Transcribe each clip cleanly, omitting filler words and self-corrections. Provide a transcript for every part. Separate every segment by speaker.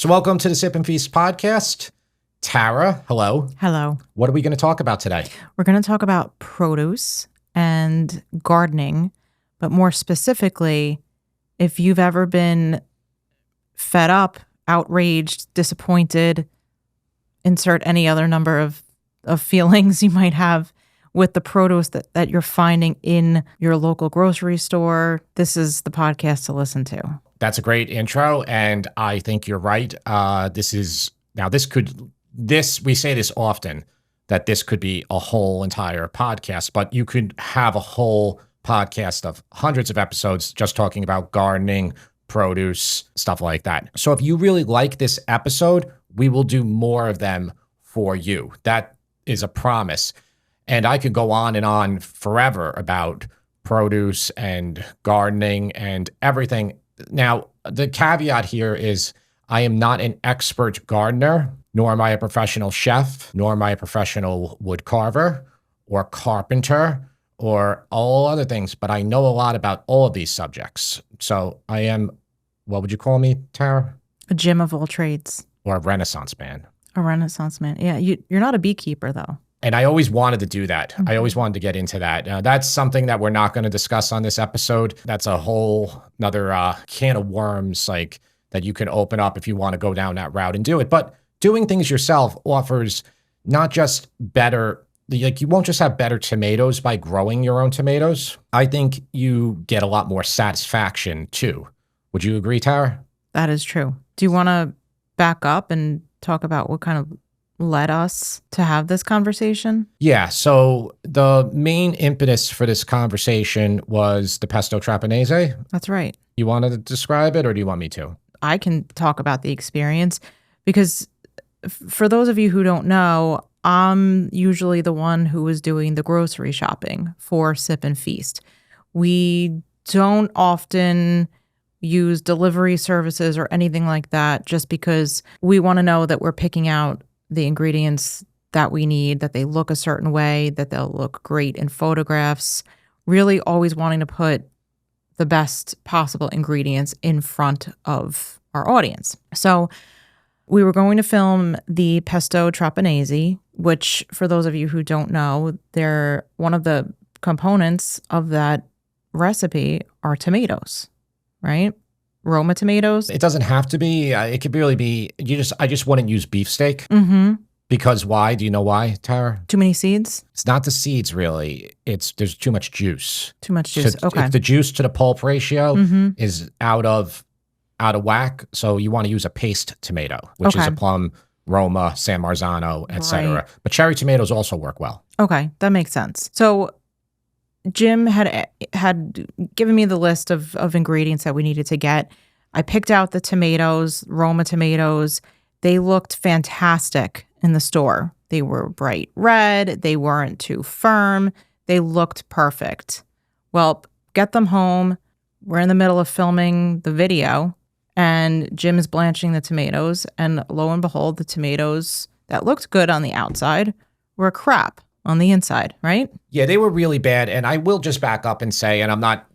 Speaker 1: So welcome to the Sip and Feast podcast. Tara, hello.
Speaker 2: Hello.
Speaker 1: What are we going to talk about today?
Speaker 2: We're going to talk about produce and gardening, but more specifically, if you've ever been fed up, outraged, disappointed, insert any other number of feelings you might have with the produce that you're finding in your local grocery store, this is the podcast to listen to.
Speaker 1: That's a great intro, and I think you're right. We say this often, that this could be a whole entire podcast, but you could have a whole podcast of hundreds of episodes just talking about gardening, produce, stuff like that. So if you really like this episode, we will do more of them for you. That is a promise. And I could go on and on forever about produce and gardening and everything. Now, the caveat here is I am not an expert gardener, nor am I a professional chef, nor am I a professional wood carver or carpenter or all other things, but I know a lot about all of these subjects. So I am, what would you call me, Tara?
Speaker 2: A Jim of all trades.
Speaker 1: Or a Renaissance man.
Speaker 2: A Renaissance man. Yeah, you're not a beekeeper, though. And
Speaker 1: I always wanted to do that. I always wanted to get into that. That's something that we're not going to discuss on this episode. That's a whole another can of worms like that you can open up if you want to go down that route and do it. But doing things yourself offers not just better, like you won't just have better tomatoes by growing your own tomatoes. I think you get a lot more satisfaction too. Would you agree, Tara?
Speaker 2: That is true. Do you want to back up and talk about what kind of led us to have this conversation?
Speaker 1: Yeah. So the main impetus for this conversation was the pesto trapanese.
Speaker 2: That's right.
Speaker 1: You want to describe it or do you want me to?
Speaker 2: I can talk about the experience because for those of you who don't know, I'm usually the one who is doing the grocery shopping for Sip and Feast. We don't often use delivery services or anything like that just because we want to know that we're picking out the ingredients that we need, that they look a certain way, that they'll look great in photographs, really always wanting to put the best possible ingredients in front of our audience. So we were going to film the pesto trapanese, which for those of you who don't know, they're one of the components of that recipe are tomatoes, right? Roma tomatoes.
Speaker 1: It doesn't have to be. It could really be. I just wouldn't use beefsteak. Because why? Do you know why, Tara?
Speaker 2: Too many seeds?
Speaker 1: It's not the seeds, really. There's too much juice.
Speaker 2: Too much juice. Okay.
Speaker 1: If the juice to the pulp ratio is out of whack, so you want to use a paste tomato, which is a plum, Roma, San Marzano, etc. Right. But cherry tomatoes also work well.
Speaker 2: Okay, that makes sense. So Jim had given me the list of ingredients that we needed to get. I picked out the tomatoes, Roma tomatoes. They looked fantastic in the store. They were bright red. They weren't too firm. They looked perfect. Well, get them home. We're in the middle of filming the video, and Jim is blanching the tomatoes. And lo and behold, the tomatoes that looked good on the outside were crap on the inside, right?
Speaker 1: Yeah, they were really bad. And I will just back up and say, and I'm not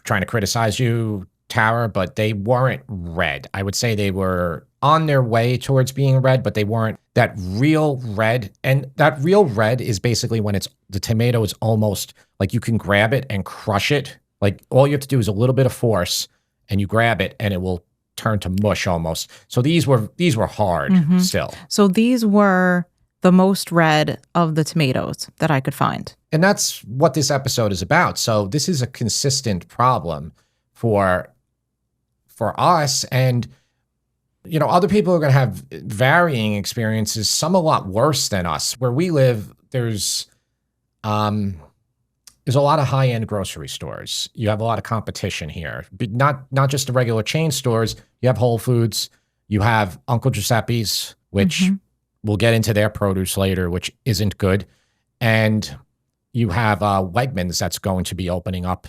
Speaker 1: trying to criticize you, Tara, but they weren't red. I would say they were on their way towards being red, but they weren't that real red. And that real red is basically when the tomato is almost like you can grab it and crush it. Like all you have to do is a little bit of force and you grab it and it will turn to mush almost. So these were hard still.
Speaker 2: So these were the most red of the tomatoes that I could find.
Speaker 1: And that's what this episode is about. So this is a consistent problem for us. And, you know, other people are going to have varying experiences, some a lot worse than us. Where we live, there's a lot of high-end grocery stores. You have a lot of competition here, but not just the regular chain stores. You have Whole Foods. You have Uncle Giuseppe's, which we'll get into their produce later, which isn't good. And you have Wegmans that's going to be opening up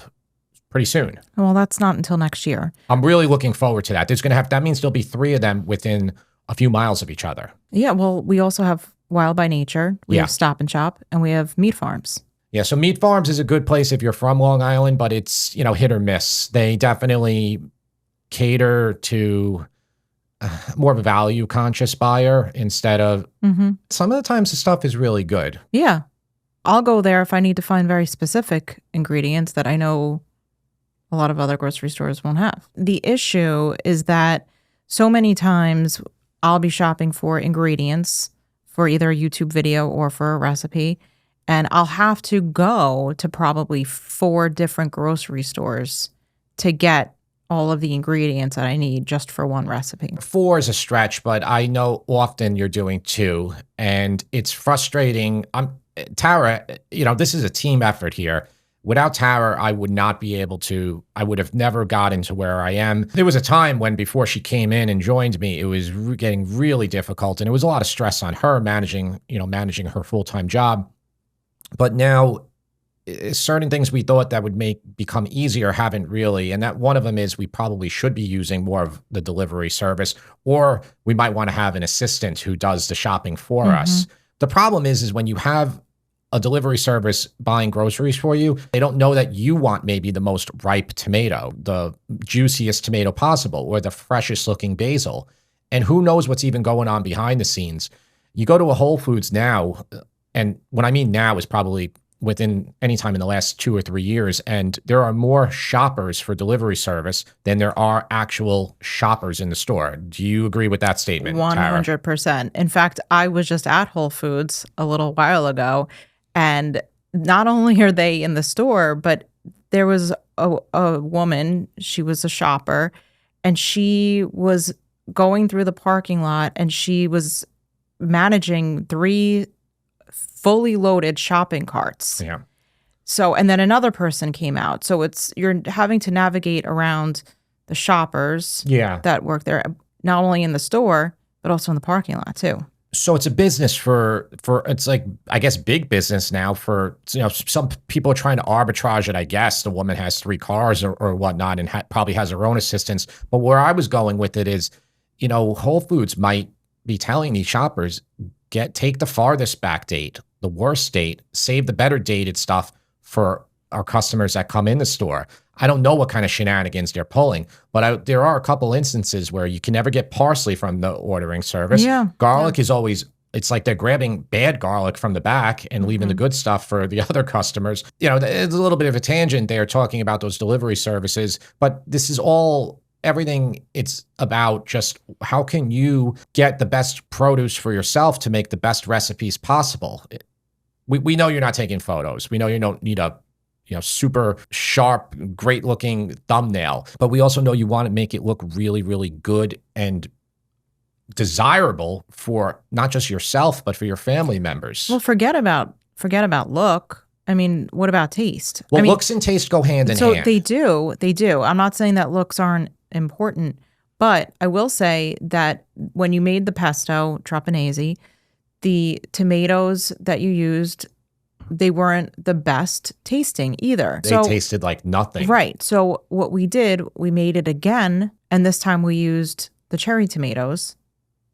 Speaker 1: pretty soon.
Speaker 2: Well, that's not until next year.
Speaker 1: I'm really looking forward to that. That means there'll be 3 of them within a few miles of each other.
Speaker 2: Yeah, well, we also have Wild by Nature. We have Stop and Shop, and we have Meat Farms.
Speaker 1: Yeah, so Meat Farms is a good place if you're from Long Island, but it's, hit or miss. They definitely cater to more of a value conscious buyer instead of
Speaker 2: Hmm.
Speaker 1: some of the times the stuff is really good.
Speaker 2: Yeah. I'll go there if I need to find very specific ingredients that I know a lot of other grocery stores won't have. The issue is that so many times I'll be shopping for ingredients for either a YouTube video or for a recipe, and I'll have to go to probably 4 different grocery stores to get all of the ingredients that I need just for one recipe.
Speaker 1: 4 is a stretch, but I know often you're doing 2, and it's frustrating. Tara, this is a team effort here. Without Tara, I would not be able to, I would have never gotten to where I am. There was a time when before she came in and joined me, it was getting really difficult, and it was a lot of stress on her managing her full-time job. But now certain things we thought that would become easier haven't really. And that one of them is we probably should be using more of the delivery service, or we might want to have an assistant who does the shopping for us. The problem is when you have a delivery service buying groceries for you, they don't know that you want maybe the most ripe tomato, the juiciest tomato possible, or the freshest looking basil. And who knows what's even going on behind the scenes. You go to a Whole Foods now, and what I mean now is probably within any time in the last 2 or 3 years, and there are more shoppers for delivery service than there are actual shoppers in the store. Do you agree with that statement, Tara?
Speaker 2: 100%. In fact, I was just at Whole Foods a little while ago, and not only are they in the store, but there was a woman, she was a shopper, and she was going through the parking lot, and she was managing 3 fully loaded shopping carts.
Speaker 1: Yeah.
Speaker 2: So, and then another person came out. So you're having to navigate around the shoppers that work there, not only in the store, but also in the parking lot too.
Speaker 1: So it's a business for it's like, I guess, big business now for, some people are trying to arbitrage it. I guess the woman has 3 cars or whatnot and probably has her own assistants. But where I was going with it is, Whole Foods might be telling these shoppers, take the farthest back date, the worst date, save the better dated stuff for our customers that come in the store. I don't know what kind of shenanigans they're pulling, but there are a couple instances where you can never get parsley from the ordering service.
Speaker 2: Yeah.
Speaker 1: Garlic is always, it's like they're grabbing bad garlic from the back and leaving the good stuff for the other customers. It's a little bit of a tangent there talking about those delivery services, but this is all everything. It's about just how can you get the best produce for yourself to make the best recipes possible. We know you're not taking photos. We know you don't need a super sharp, great looking thumbnail, but we also know you want to make it look really, really good and desirable for not just yourself, but for your family members.
Speaker 2: Well, forget about look. I mean, what about taste?
Speaker 1: Well, looks and taste go hand in hand.
Speaker 2: So they do. I'm not saying that looks aren't important, but I will say that when you made the pesto trapanese, the tomatoes that you used, they weren't the best tasting either.
Speaker 1: They tasted like nothing.
Speaker 2: Right. So what we did, we made it again, and this time we used the cherry tomatoes,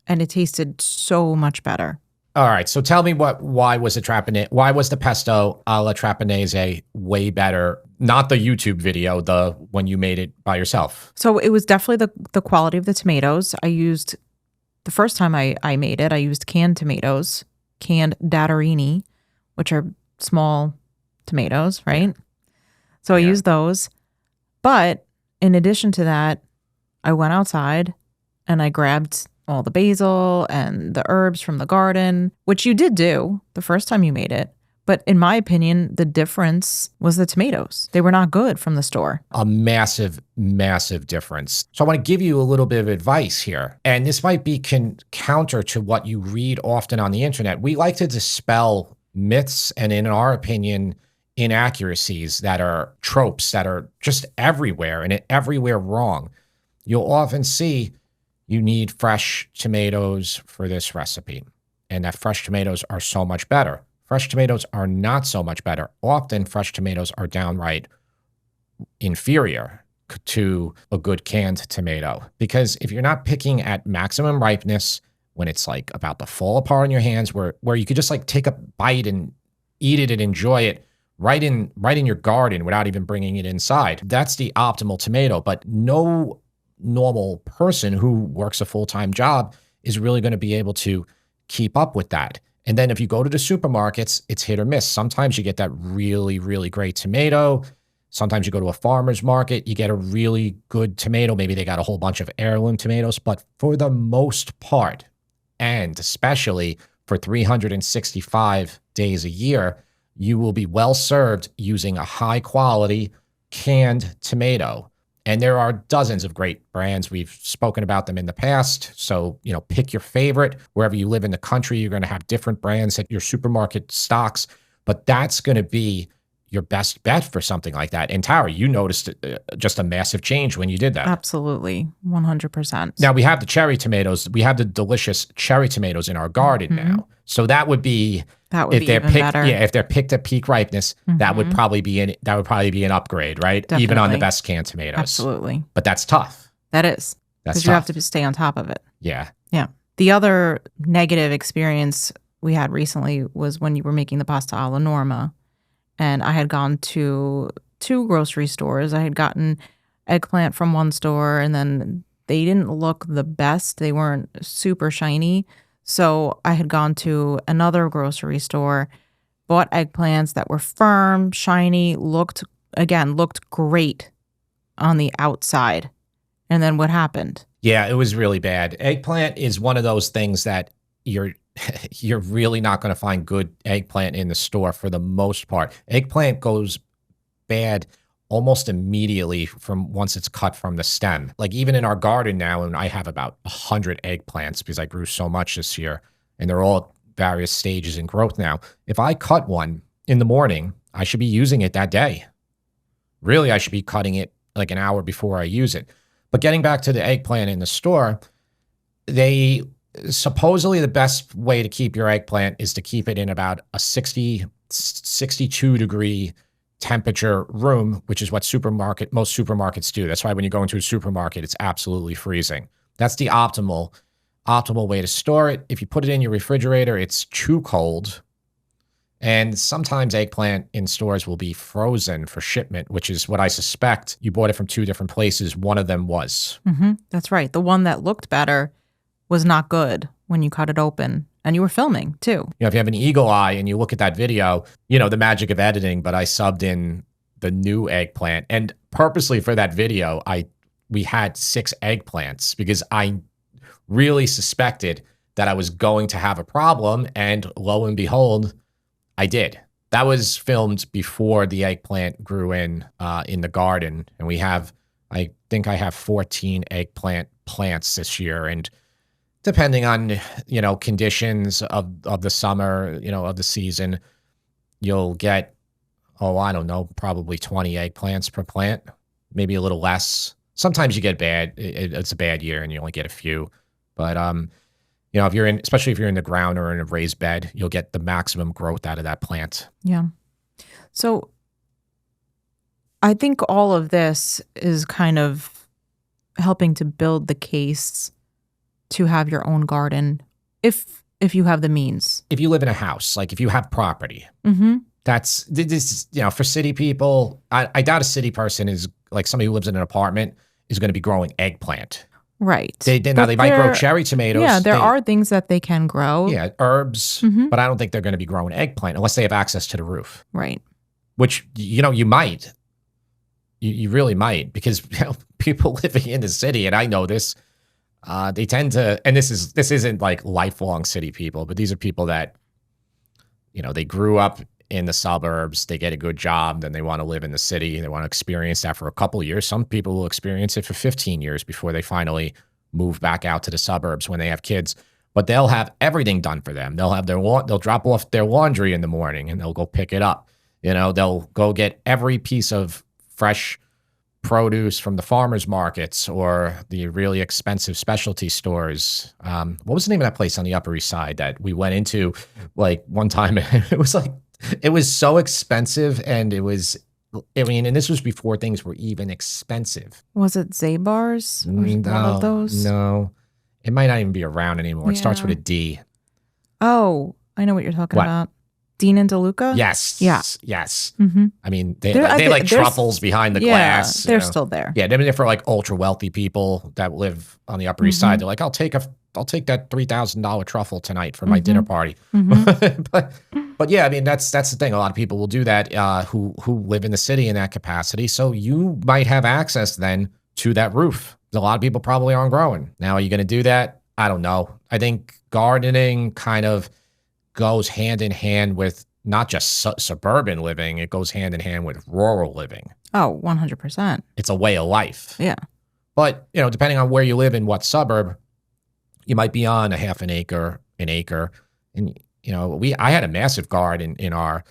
Speaker 2: and it tasted so much better.
Speaker 1: All right. So tell me why was the pesto alla trapanese way better? Not the YouTube video, when you made it by yourself.
Speaker 2: So it was definitely the quality of the tomatoes. The first time I made it, I used canned tomatoes, canned dattarini, which are small tomatoes, right? So I used those. But in addition to that, I went outside and I grabbed all the basil and the herbs from the garden, which you did do the first time you made it. But in my opinion, the difference was the tomatoes. They were not good from the store.
Speaker 1: A massive, massive difference. So I want to give you a little bit of advice here. And this might be counter to what you read often on the internet. We like to dispel myths and, in our opinion, inaccuracies that are tropes that are just everywhere and everywhere wrong. You'll often see you need fresh tomatoes for this recipe, and that fresh tomatoes are so much better. Fresh tomatoes are not so much better. Often fresh tomatoes are downright inferior to a good canned tomato, because if you're not picking at maximum ripeness, when it's like about to fall apart in your hands, where you could just like take a bite and eat it and enjoy it right in your garden without even bringing it inside, that's the optimal tomato. But no normal person who works a full-time job is really going to be able to keep up with that. And then if you go to the supermarkets, it's hit or miss. Sometimes you get that really, really great tomato. Sometimes you go to a farmer's market, you get a really good tomato. Maybe they got a whole bunch of heirloom tomatoes. But for the most part, and especially for 365 days a year, you will be well served using a high quality canned tomato. And there are dozens of great brands. We've spoken about them in the past. So, pick your favorite. Wherever you live in the country, you're going to have different brands at your supermarket stocks. But that's going to be your best bet for something like that. And Tara, you noticed just a massive change when you did that.
Speaker 2: Absolutely. 100%.
Speaker 1: Now we have the cherry tomatoes. We have the delicious cherry tomatoes in our garden now. So that would be
Speaker 2: even better.
Speaker 1: Yeah, if they're picked at peak ripeness, that would probably be an upgrade, right?
Speaker 2: Definitely.
Speaker 1: Even on the best canned tomatoes.
Speaker 2: Absolutely.
Speaker 1: But that's tough.
Speaker 2: That is. Because you have to stay on top of it.
Speaker 1: Yeah.
Speaker 2: Yeah. The other negative experience we had recently was when you were making the pasta alla norma. And I had gone to 2 grocery stores. I had gotten eggplant from one store, and then they didn't look the best. They weren't super shiny. So I had gone to another grocery store, bought eggplants that were firm, shiny, looked great on the outside. And then what happened?
Speaker 1: Yeah, it was really bad. Eggplant is one of those things that you're really not going to find good eggplant in the store for the most part. Eggplant goes bad almost immediately from once it's cut from the stem. Like even in our garden now, and I have about 100 eggplants because I grew so much this year, and they're all at various stages in growth now. If I cut one in the morning, I should be using it that day. Really, I should be cutting it like an hour before I use it. But getting back to the eggplant in the store, supposedly the best way to keep your eggplant is to keep it in about a 62 degree temperature room, which is what most supermarkets do. That's why when you go into a supermarket, it's absolutely freezing. That's the optimal way to store it. If you put it in your refrigerator, it's too cold. And sometimes eggplant in stores will be frozen for shipment, which is what I suspect. You bought it from 2 different places. One of them was.
Speaker 2: That's right. The one that looked better was not good when you cut it open. And you were filming too.
Speaker 1: If you have an eagle eye and you look at that video, the magic of editing, but I subbed in the new eggplant. And purposely for that video, we had 6 eggplants because I really suspected that I was going to have a problem. And lo and behold, I did. That was filmed before the eggplant grew in the garden. And I think I have 14 eggplant plants this year. And depending on, conditions of the summer, of the season, you'll get, I don't know, probably 20 eggplants per plant, maybe a little less. Sometimes you get bad. It's a bad year and you only get a few. But, especially if you're in the ground or in a raised bed, you'll get the maximum growth out of that plant.
Speaker 2: Yeah. So I think all of this is kind of helping to build the case to have your own garden if you have the means.
Speaker 1: If you live in a house, like if you have property, this is, for city people, I doubt a city person is like somebody who lives in an apartment is going to be growing eggplant.
Speaker 2: Right.
Speaker 1: They might grow cherry tomatoes.
Speaker 2: Yeah, there are things that they can grow.
Speaker 1: Yeah, herbs, but I don't think they're going to be growing eggplant unless they have access to the roof.
Speaker 2: Right.
Speaker 1: Which, you might. You really might, because people living in the city, and I know this, they tend to, and this isn't like lifelong city people, but these are people that, they grew up in the suburbs, they get a good job, then they want to live in the city, they want to experience that for a couple of years. Some people will experience it for 15 years before they finally move back out to the suburbs when they have kids. But they'll have everything done for them. They'll have they'll drop off their laundry in the morning and they'll go pick it up. They'll go get every piece of fresh produce from the farmers markets or the really expensive specialty stores. What was the name of that place on the Upper East Side that we went into like one time? It was so expensive, and and this was before things were even expensive.
Speaker 2: Was it Zabar's? One of those?
Speaker 1: No. It might not even be around anymore. It starts with a D.
Speaker 2: Oh, I know what you're talking about. Dean and DeLuca?
Speaker 1: Yes.
Speaker 2: Yeah.
Speaker 1: Yes.
Speaker 2: Mm-hmm.
Speaker 1: I mean, they like truffles behind the glass.
Speaker 2: They're still there.
Speaker 1: Yeah, they're for like ultra wealthy people that live on the Upper East Side. They're like, I'll take that $3,000 truffle tonight for my dinner party. But yeah, I mean, that's the thing. A lot of people will do that who live in the city in that capacity. So you might have access then to that roof. A lot of people probably aren't growing. Now, are you going to do that? I don't know. I think gardening kind of goes hand in hand with not just suburban living. It goes hand in hand with rural living.
Speaker 2: Oh, 100%.
Speaker 1: It's a way of life.
Speaker 2: Yeah.
Speaker 1: But, depending on where you live in what suburb, you might be on a half an acre. And, I had a massive garden in our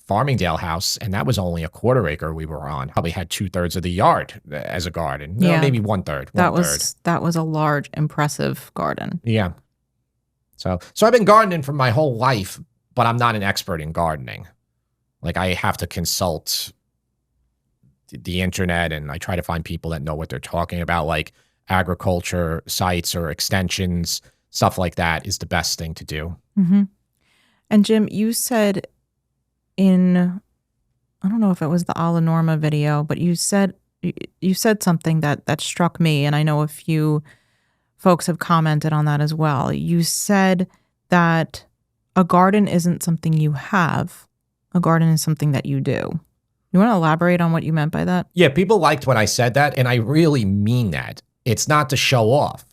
Speaker 1: Farmingdale house, and that was only a quarter acre we were on. Probably had 2/3 of the yard as a garden.
Speaker 2: Yeah.
Speaker 1: Maybe 1/3.
Speaker 2: That was a large, impressive garden.
Speaker 1: Yeah. So I've been gardening for my whole life, but I'm not an expert in gardening. Like, I have to consult the internet, and I try to find people that know what they're talking about, like agriculture sites or extensions, stuff like that is the best thing to do.
Speaker 2: Mm-hmm. And Jim, you said I don't know if it was the Ala Norma video, but you said something that struck me, and I know a few folks have commented on that as well. You said that a garden isn't something you have. A garden is something that you do. You want to elaborate on what you meant by that?
Speaker 1: Yeah, people liked when I said that, and I really mean that. It's not to show off.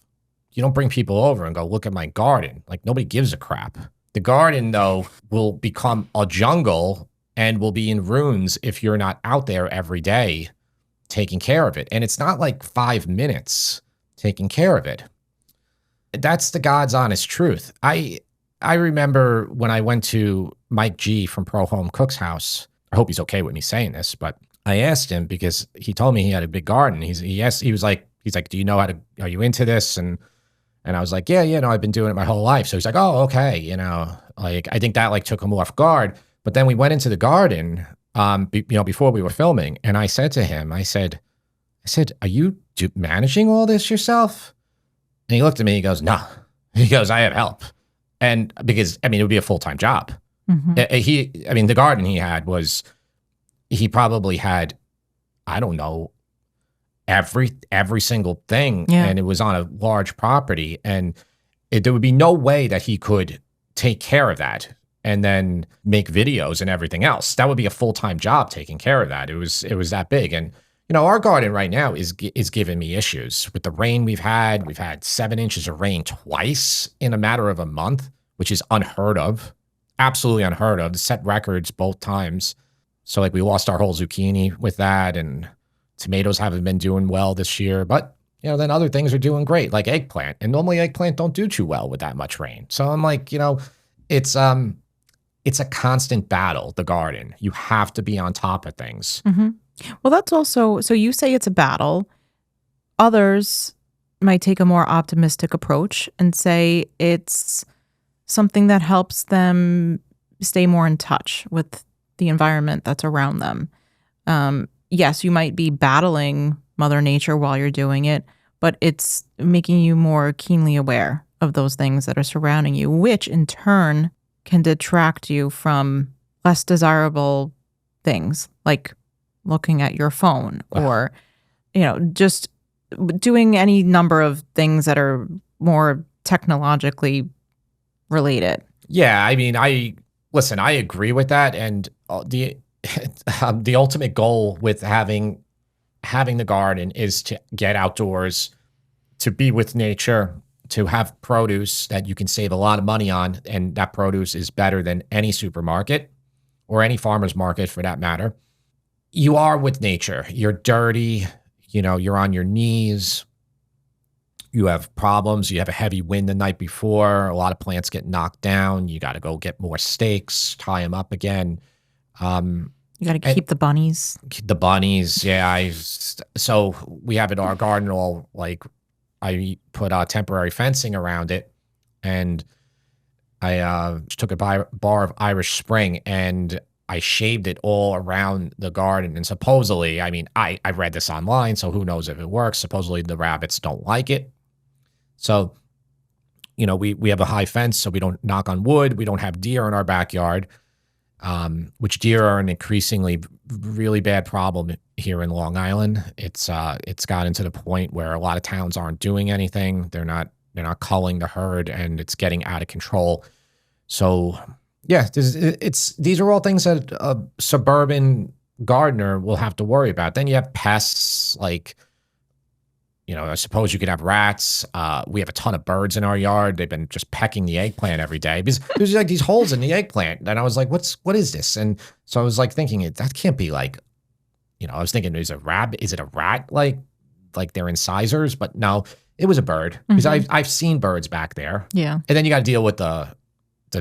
Speaker 1: You don't bring people over and go, look at my garden. Like, nobody gives a crap. The garden, though, will become a jungle and will be in ruins if you're not out there every day taking care of it. And it's not like 5 minutes taking care of it. That's the God's honest truth. I remember when I went to Mike G from Pro Home Cook's house. I hope he's okay with me saying this, but I asked him because he told me he had a big garden. He was like, do you know are you into this? And I was like, yeah, no, I've been doing it my whole life. So he's like, oh, okay. Like, I think that like took him off guard. But then we went into the garden, before we were filming. And I said to him, I said, are you managing all this yourself? And he looked at me, he goes, no. He goes, I have help. And because, it would be a full-time job. Mm-hmm. The garden he probably had, I don't know, every single thing. Yeah. And it was on a large property. And there would be no way that he could take care of that and then make videos and everything else. That would be a full-time job taking care of that. It was that big. And, our garden right now is giving me issues with the rain we've had. We've had 7 inches of rain twice in a matter of a month, which is unheard of. Absolutely unheard of. Set records both times. So like we lost our whole zucchini with that, and tomatoes haven't been doing well this year. But, then other things are doing great, like eggplant. And normally eggplant don't do too well with that much rain. So I'm like, it's a constant battle, the garden. You have to be on top of things.
Speaker 2: Mm-hmm. Well, that's also, so you say it's a battle. Others might take a more optimistic approach and say it's something that helps them stay more in touch with the environment that's around them. Yes, you might be battling Mother Nature while you're doing it, but it's making you more keenly aware of those things that are surrounding you, which in turn can detract you from less desirable things like looking at your phone or, just doing any number of things that are more technologically related.
Speaker 1: Yeah, I agree with that. And the ultimate goal with having the garden is to get outdoors, to be with nature, to have produce that you can save a lot of money on, and that produce is better than any supermarket or any farmer's market for that matter. You are with nature. You're dirty, you're on your knees. You have problems. You have a heavy wind the night before. A lot of plants get knocked down. You got to go get more stakes, tie them up again.
Speaker 2: You got to keep the bunnies.
Speaker 1: The bunnies, yeah. So we have in our garden all like, I put temporary fencing around it, and I took a bar of Irish Spring and I shaved it all around the garden. And supposedly, I read this online, so who knows if it works. Supposedly the rabbits don't like it. So we have a high fence, so we don't knock on wood. We don't have deer in our backyard, which deer are an increasingly really bad problem here in Long Island. It's gotten to the point where a lot of towns aren't doing anything. They're not culling the herd, and it's getting out of control. So yeah, these are all things that a suburban gardener will have to worry about. Then you have pests like, I suppose you could have rats. We have a ton of birds in our yard. They've been just pecking the eggplant every day because there's like these holes in the eggplant. And I was like, what is this? And so I was like thinking that can't be like, I was thinking, is it a rat? Like they're incisors, but no, it was a bird because I've seen birds back there.
Speaker 2: Yeah.
Speaker 1: And then you got to deal with the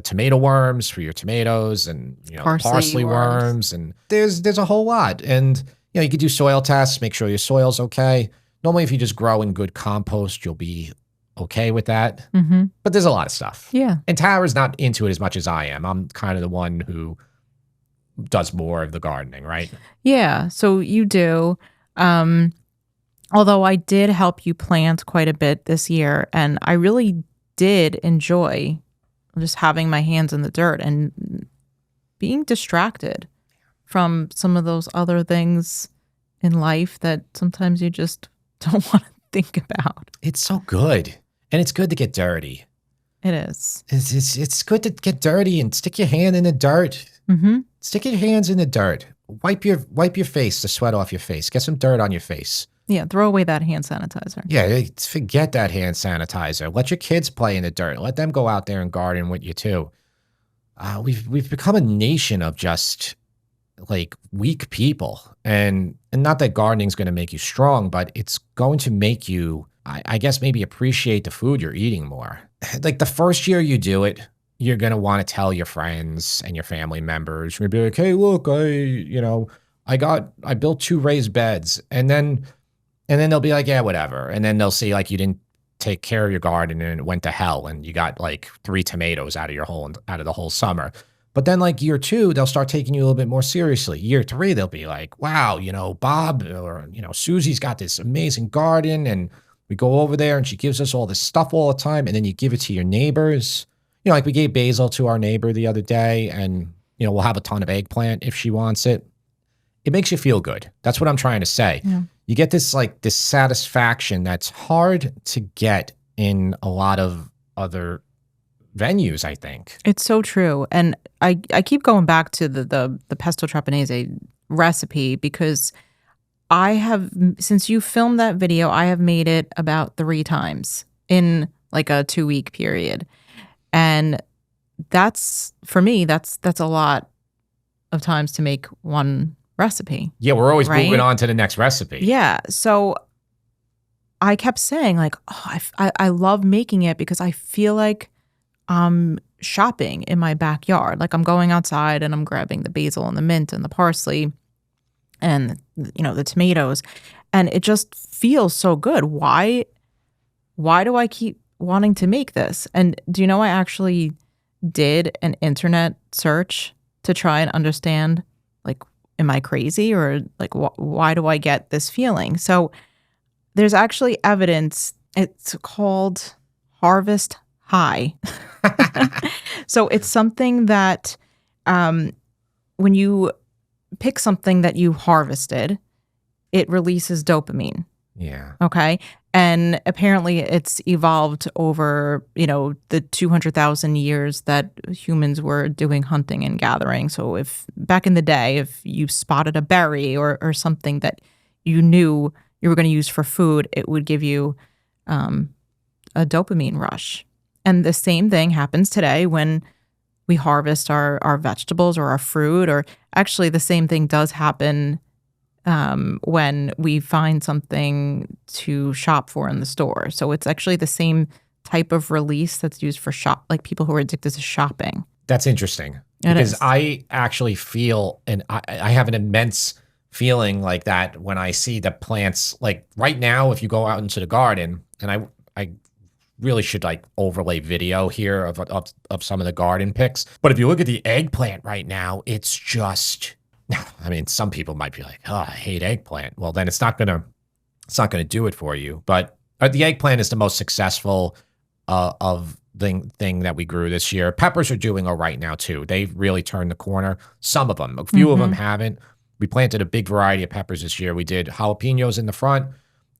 Speaker 1: tomato worms for your tomatoes, and parsley worms, and there's a whole lot. And you could do soil tests, make sure your soil's okay. Normally, if you just grow in good compost, you'll be okay with that.
Speaker 2: Mm-hmm.
Speaker 1: But there's a lot of stuff.
Speaker 2: Yeah.
Speaker 1: And Tara's not into it as much as I am. I'm kind of the one who does more of the gardening, right?
Speaker 2: Yeah. So you do. Although I did help you plant quite a bit this year, and I really did enjoy just having my hands in the dirt and being distracted from some of those other things in life that sometimes you just don't want to think about.
Speaker 1: It's so good. And it's good to get dirty.
Speaker 2: It is.
Speaker 1: It's good to get dirty and stick your hand in the dirt.
Speaker 2: Mm-hmm.
Speaker 1: Stick your hands in the dirt. Wipe your face, the sweat off your face. Get some dirt on your face.
Speaker 2: Yeah, throw away that hand sanitizer.
Speaker 1: Yeah, forget that hand sanitizer. Let your kids play in the dirt. Let them go out there and garden with you too. We've become a nation of just like weak people, and not that gardening is going to make you strong, but it's going to make you, I guess, maybe appreciate the food you're eating more. Like the first year you do it, you're going to want to tell your friends and your family members. You're going to be like, hey, look, I built 2 raised beds, and then they'll be like, yeah, whatever. And then they'll see like you didn't take care of your garden and it went to hell, and you got like 3 tomatoes out of the whole summer. But then like year 2, they'll start taking you a little bit more seriously. Year 3, they'll be like, wow, Bob or, Susie's got this amazing garden, and we go over there and she gives us all this stuff all the time. And then you give it to your neighbors. Like we gave basil to our neighbor the other day, and, we'll have a ton of eggplant if she wants it. It makes you feel good. That's what I'm trying to say. Yeah. You get this satisfaction that's hard to get in a lot of other venues, I think.
Speaker 2: It's so true. And I keep going back to the pesto trapanese recipe because I have, since you filmed that video, I have made it about 3 times in like a 2-week period. And that's, for me, that's a lot of times to make one recipe.
Speaker 1: Yeah, we're always moving on to the next recipe.
Speaker 2: Yeah. So I kept saying like, oh, I love making it because I feel like I'm shopping in my backyard. Like I'm going outside and I'm grabbing the basil and the mint and the parsley and, the tomatoes. And it just feels so good. Why do I keep wanting to make this? And do you know I actually did an internet search to try and understand, like, am I crazy, or like why do I get this feeling? So there's actually evidence. It's called harvest high. So it's something that when you pick something that you harvested, it releases dopamine.
Speaker 1: Yeah.
Speaker 2: Okay. And apparently it's evolved over, the 200,000 years that humans were doing hunting and gathering. So if back in the day, if you spotted a berry or something that you knew you were going to use for food, it would give you a dopamine rush. And the same thing happens today when we harvest our vegetables or our fruit, or actually the same thing does happen when we find something to shop for in the store. So it's actually the same type of release that's used for like people who are addicted to shopping.
Speaker 1: That's interesting. Because I actually feel, and I have an immense feeling like that when I see the plants. Like right now, if you go out into the garden, and I really should like overlay video here of some of the garden pics. But if you look at the eggplant right now, it's just, I mean, some people might be like, oh, I hate eggplant. Well, then it's not gonna do it for you. But the eggplant is the most successful of thing that we grew this year. Peppers are doing all right now too. They've really turned the corner. Some of them, a few of them haven't. We planted a big variety of peppers this year. We did jalapenos in the front,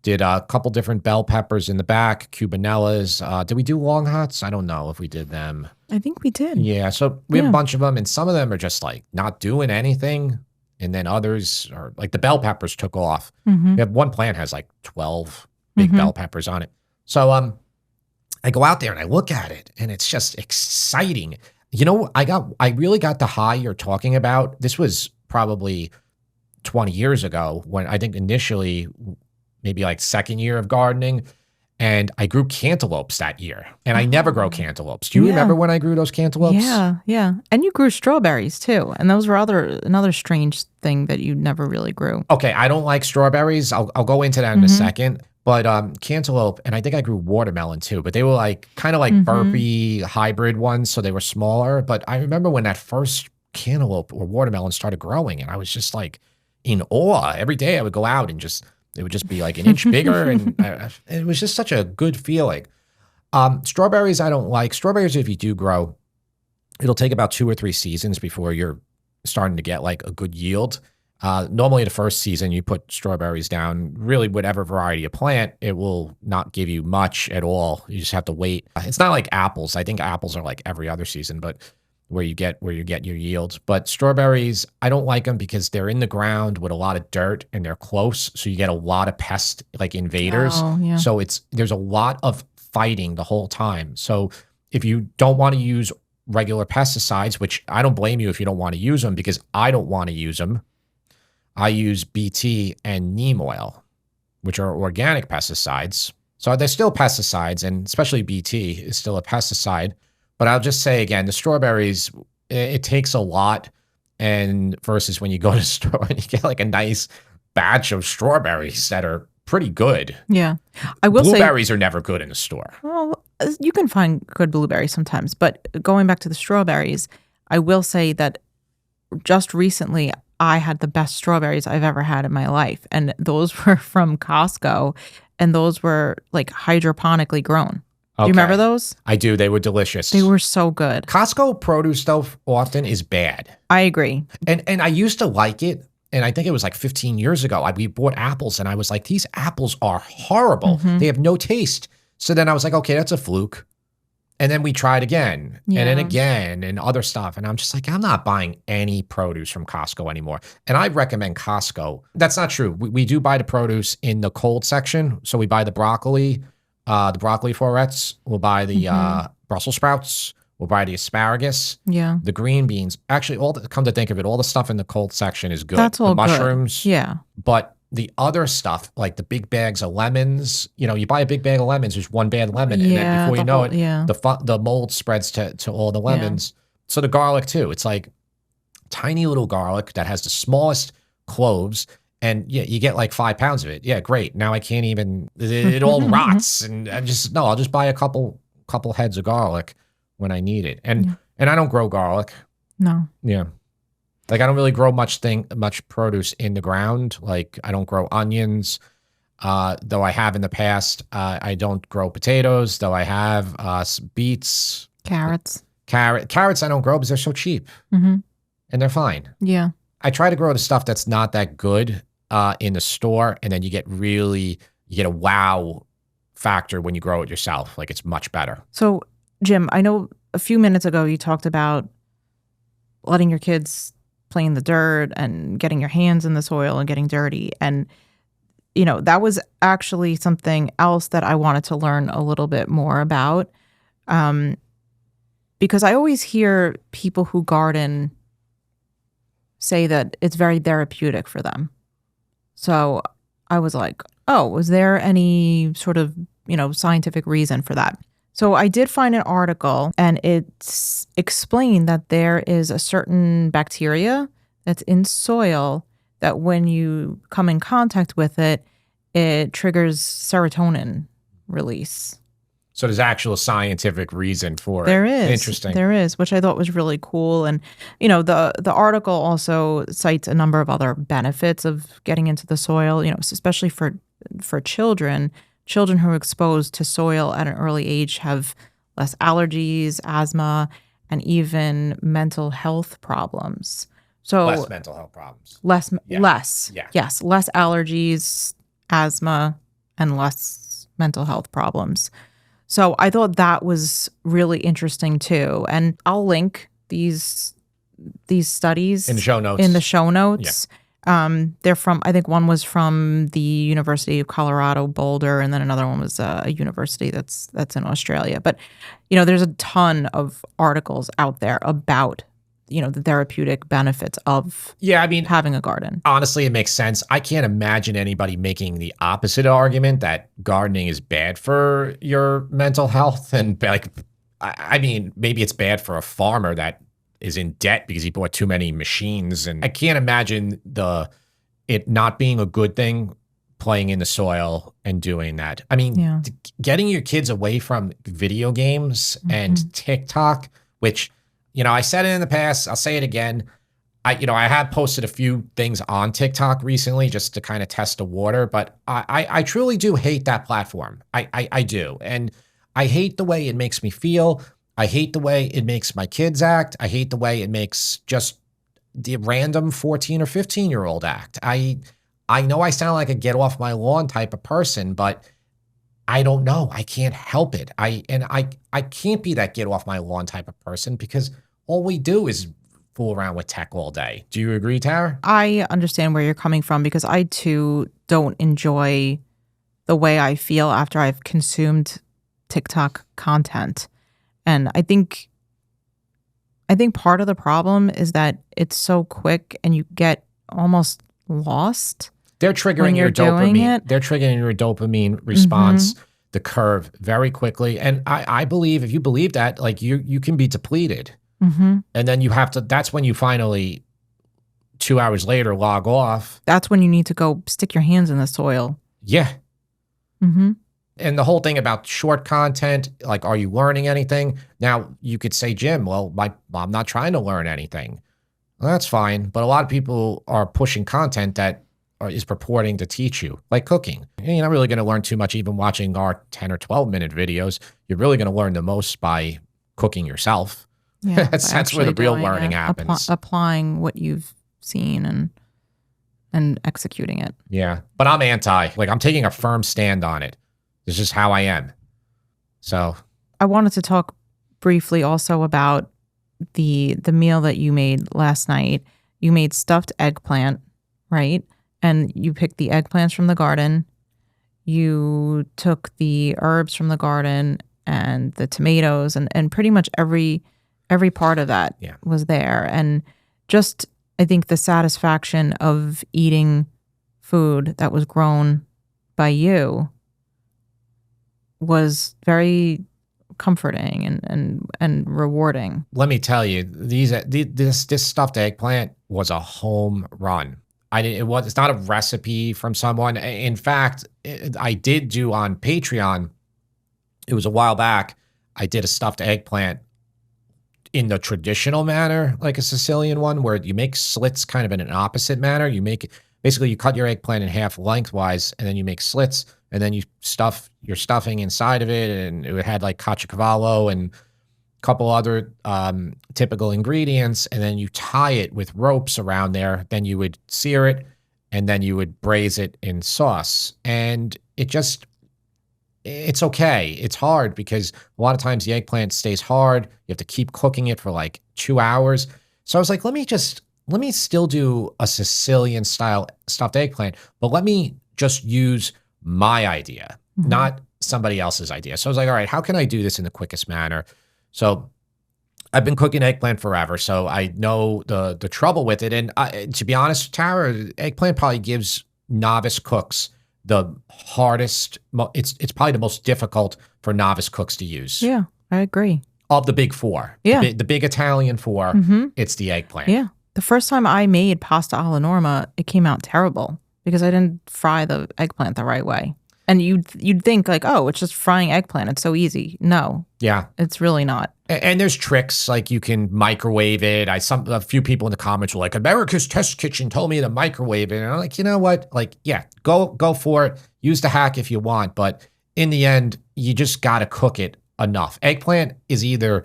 Speaker 1: did a couple different bell peppers in the back, cubanellas. Did we do long hots? I don't know if we did them.
Speaker 2: I think we did.
Speaker 1: Yeah, so we have a bunch of them, and some of them are just like not doing anything. And then others are like the bell peppers took off. We have one plant has like 12 big bell peppers on it. So I go out there and I look at it and it's just exciting. You know, I really got the high you're talking about. This was probably 20 years ago when I think initially maybe like second year of gardening. And I grew cantaloupes that year. And I never grow cantaloupes. Do you remember when I grew those cantaloupes?
Speaker 2: Yeah. And you grew strawberries too. And those were another strange thing that you never really grew.
Speaker 1: Okay, I don't like strawberries. I'll go into that in a second. But cantaloupe, and I think I grew watermelon too, but they were like kind of like burpy hybrid ones, so they were smaller. But I remember when that first cantaloupe or watermelon started growing, and I was just like in awe. Every day I would go out and it would just be like an inch bigger, and it was just such a good feeling. Strawberries I don't like. Strawberries, if you do grow, it'll take about 2 or 3 seasons before you're starting to get like a good yield. Normally the first season you put strawberries down, really whatever variety you plant, it will not give you much at all. You just have to wait. It's not like apples. I think apples are like every other season, but where you get your yields. But strawberries, I don't like them because they're in the ground with a lot of dirt and they're close. So you get a lot of pest like invaders.
Speaker 2: Oh, yeah.
Speaker 1: So there's a lot of fighting the whole time. So if you don't want to use regular pesticides, which I don't blame you if you don't want to use them because I don't want to use them. I use BT and neem oil, which are organic pesticides. So they're still pesticides, and especially BT is still a pesticide. But I'll just say again, the strawberries, it takes a lot. And versus when you go to the store and you get like a nice batch of strawberries that are pretty good.
Speaker 2: Yeah. I will say
Speaker 1: blueberries are never good in the store.
Speaker 2: Well, you can find good blueberries sometimes. But going back to the strawberries, I will say that just recently I had the best strawberries I've ever had in my life. And those were from Costco. And those were like hydroponically grown. Do you remember those?
Speaker 1: I do. They were delicious.
Speaker 2: They were so good.
Speaker 1: Costco produce stuff often is bad.
Speaker 2: I agree.
Speaker 1: And I used to like it. And I think it was like 15 years ago. We bought apples and I was like, these apples are horrible. They have no taste. So then I was like, okay, that's a fluke. And then we tried again and then again and other stuff. And I'm just like, I'm not buying any produce from Costco anymore. And I recommend Costco. That's not true. We do buy the produce in the cold section. So we buy the broccoli florets. We'll buy the Brussels sprouts. We'll buy the asparagus.
Speaker 2: Yeah.
Speaker 1: The green beans. Actually, come to think of it, all the stuff in the cold section is good.
Speaker 2: That's all
Speaker 1: the mushrooms.
Speaker 2: Good. Yeah.
Speaker 1: But the other stuff, like the big bags of lemons, you buy a big bag of lemons, there's one bad lemon. And then before you know it, the mold spreads to all the lemons. So the garlic too. It's like tiny little garlic that has the smallest cloves. And you get like 5 pounds of it. Yeah, great. Now I can't even, it all rots. And I'll just buy a couple heads of garlic when I need it. And I don't grow garlic.
Speaker 2: No.
Speaker 1: Yeah. Like I don't really grow much produce in the ground. Like I don't grow onions, though I have in the past. I don't grow potatoes, though I have beets.
Speaker 2: Carrots.
Speaker 1: Carrots I don't grow because they're so cheap. And they're fine.
Speaker 2: Yeah.
Speaker 1: I try to grow the stuff that's not that good in the store, and then you get a wow factor when you grow it yourself. Like it's much better.
Speaker 2: So, Jim, I know a few minutes ago you talked about letting your kids play in the dirt and getting your hands in the soil and getting dirty. And, that was actually something else that I wanted to learn a little bit more about. Because I always hear people who garden say that it's very therapeutic for them. So I was like, oh, was there any sort of, scientific reason for that? So I did find an article and it's explained that there is a certain bacteria that's in soil that when you come in contact with it, it triggers serotonin release.
Speaker 1: So there's actual scientific reason for it.
Speaker 2: There is.
Speaker 1: Interesting.
Speaker 2: There is, which I thought was really cool. And, the article also cites a number of other benefits of getting into the soil, especially for children. Children who are exposed to soil at an early age have less allergies, asthma, and even mental health problems. So
Speaker 1: Less mental health problems.
Speaker 2: less,
Speaker 1: Yeah.
Speaker 2: less,
Speaker 1: Yeah.
Speaker 2: yes, less allergies, asthma, and less mental health problems. So I thought that was really interesting too. And I'll link these studies
Speaker 1: In the show notes.
Speaker 2: in the show notes. They're from, I think one was from the University of Colorado Boulder, and then another one was a university that's in Australia. But there's a ton of articles out there about the therapeutic benefits of having a garden.
Speaker 1: Honestly, it makes sense. I can't imagine anybody making the opposite argument that gardening is bad for your mental health. And I mean, maybe it's bad for a farmer that is in debt because he bought too many machines. And I can't imagine it not being a good thing playing in the soil and doing that. I mean, getting your kids away from video games and TikTok, which, I said it in the past, I'll say it again. I have posted a few things on TikTok recently just to kind of test the water, but I truly do hate that platform. I do. And I hate the way it makes me feel. I hate the way it makes my kids act. I hate the way it makes just the random 14 or 15-year-old act. I know I sound like a get off my lawn type of person, but I don't know. I can't help it. I can't be that get off my lawn type of person because all we do is fool around with tech all day. Do you agree, Tara?
Speaker 2: I understand where you're coming from because I too don't enjoy the way I feel after I've consumed TikTok content. And I think part of the problem is that it's so quick and you get almost lost.
Speaker 1: They're triggering your dopamine. They're triggering your dopamine response, the curve very quickly. And I believe if you believe that, like you can be depleted. And then you have to, that's when you finally 2 hours later log off.
Speaker 2: That's when you need to go stick your hands in the soil.
Speaker 1: Yeah. And the whole thing about short content, like, are you learning anything? Now, you could say, Jim, well, I'm not trying to learn anything. Well, that's fine. But a lot of people are pushing content that is purporting to teach you, like cooking. You're not really going to learn too much even watching our 10 or 12-minute videos. You're really going to learn the most by cooking yourself.
Speaker 2: Yeah,
Speaker 1: that's where the real learning happens.
Speaker 2: Applying what you've seen and executing it.
Speaker 1: Yeah. But I'm anti. Like, I'm taking a firm stand on it. This is how I am. So
Speaker 2: I wanted to talk briefly also about the meal that you made last night. You made stuffed eggplant, right? And you picked the eggplants from the garden. You took the herbs from the garden and the tomatoes and pretty much every part of that was there. And just, I think the satisfaction of eating food that was grown by you was comforting and rewarding.
Speaker 1: Let me tell you, this stuffed eggplant was a home run. It's not a recipe from someone. In fact, I did do on Patreon. It was a while back. I did a stuffed eggplant in the traditional manner, like a Sicilian one, where you make slits kind of in an opposite manner. Basically you cut your eggplant in half lengthwise, and then you make slits, and then you stuff your stuffing inside of it, and it had like caciocavallo and a couple other typical ingredients, and then you tie it with ropes around there. Then you would sear it, and then you would braise it in sauce. And it's okay. It's hard because a lot of times the eggplant stays hard. You have to keep cooking it for like 2 hours. So I was like, let me still do a Sicilian style stuffed eggplant, but let me just use my idea, not somebody else's idea. So I was like, all right, how can I do this in the quickest manner? So I've been cooking eggplant forever, so I know the trouble with it. And to be honest, Tara, eggplant probably gives novice cooks the hardest. It's probably the most difficult for novice cooks to use.
Speaker 2: Yeah, I agree.
Speaker 1: Of the big four.
Speaker 2: Yeah.
Speaker 1: The big Italian four, it's the eggplant.
Speaker 2: Yeah. The first time I made pasta alla norma, it came out terrible because I didn't fry the eggplant the right way. And you'd think like, oh, it's just frying eggplant. It's so easy. No. Yeah. It's really not.
Speaker 1: And there's tricks, like you can microwave it. A few people in the comments were like, America's Test Kitchen told me to microwave it. And I'm like, you know what? Like, yeah, go for it. Use the hack if you want. But in the end, you just got to cook it enough. Eggplant is either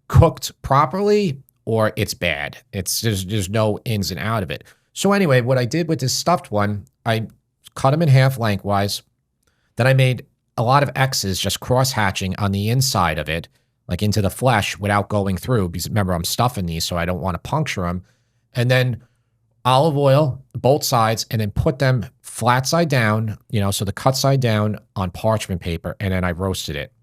Speaker 1: cooked properly or it's bad. There's no ins and out of it. So anyway, what I did with this stuffed one, I cut them in half lengthwise. Then I made a lot of X's just cross-hatching on the inside of it, like into the flesh without going through. Because remember, I'm stuffing these, so I don't want to puncture them. And then olive oil, both sides, and then put them flat side down, so the cut side down on parchment paper, and then I roasted it.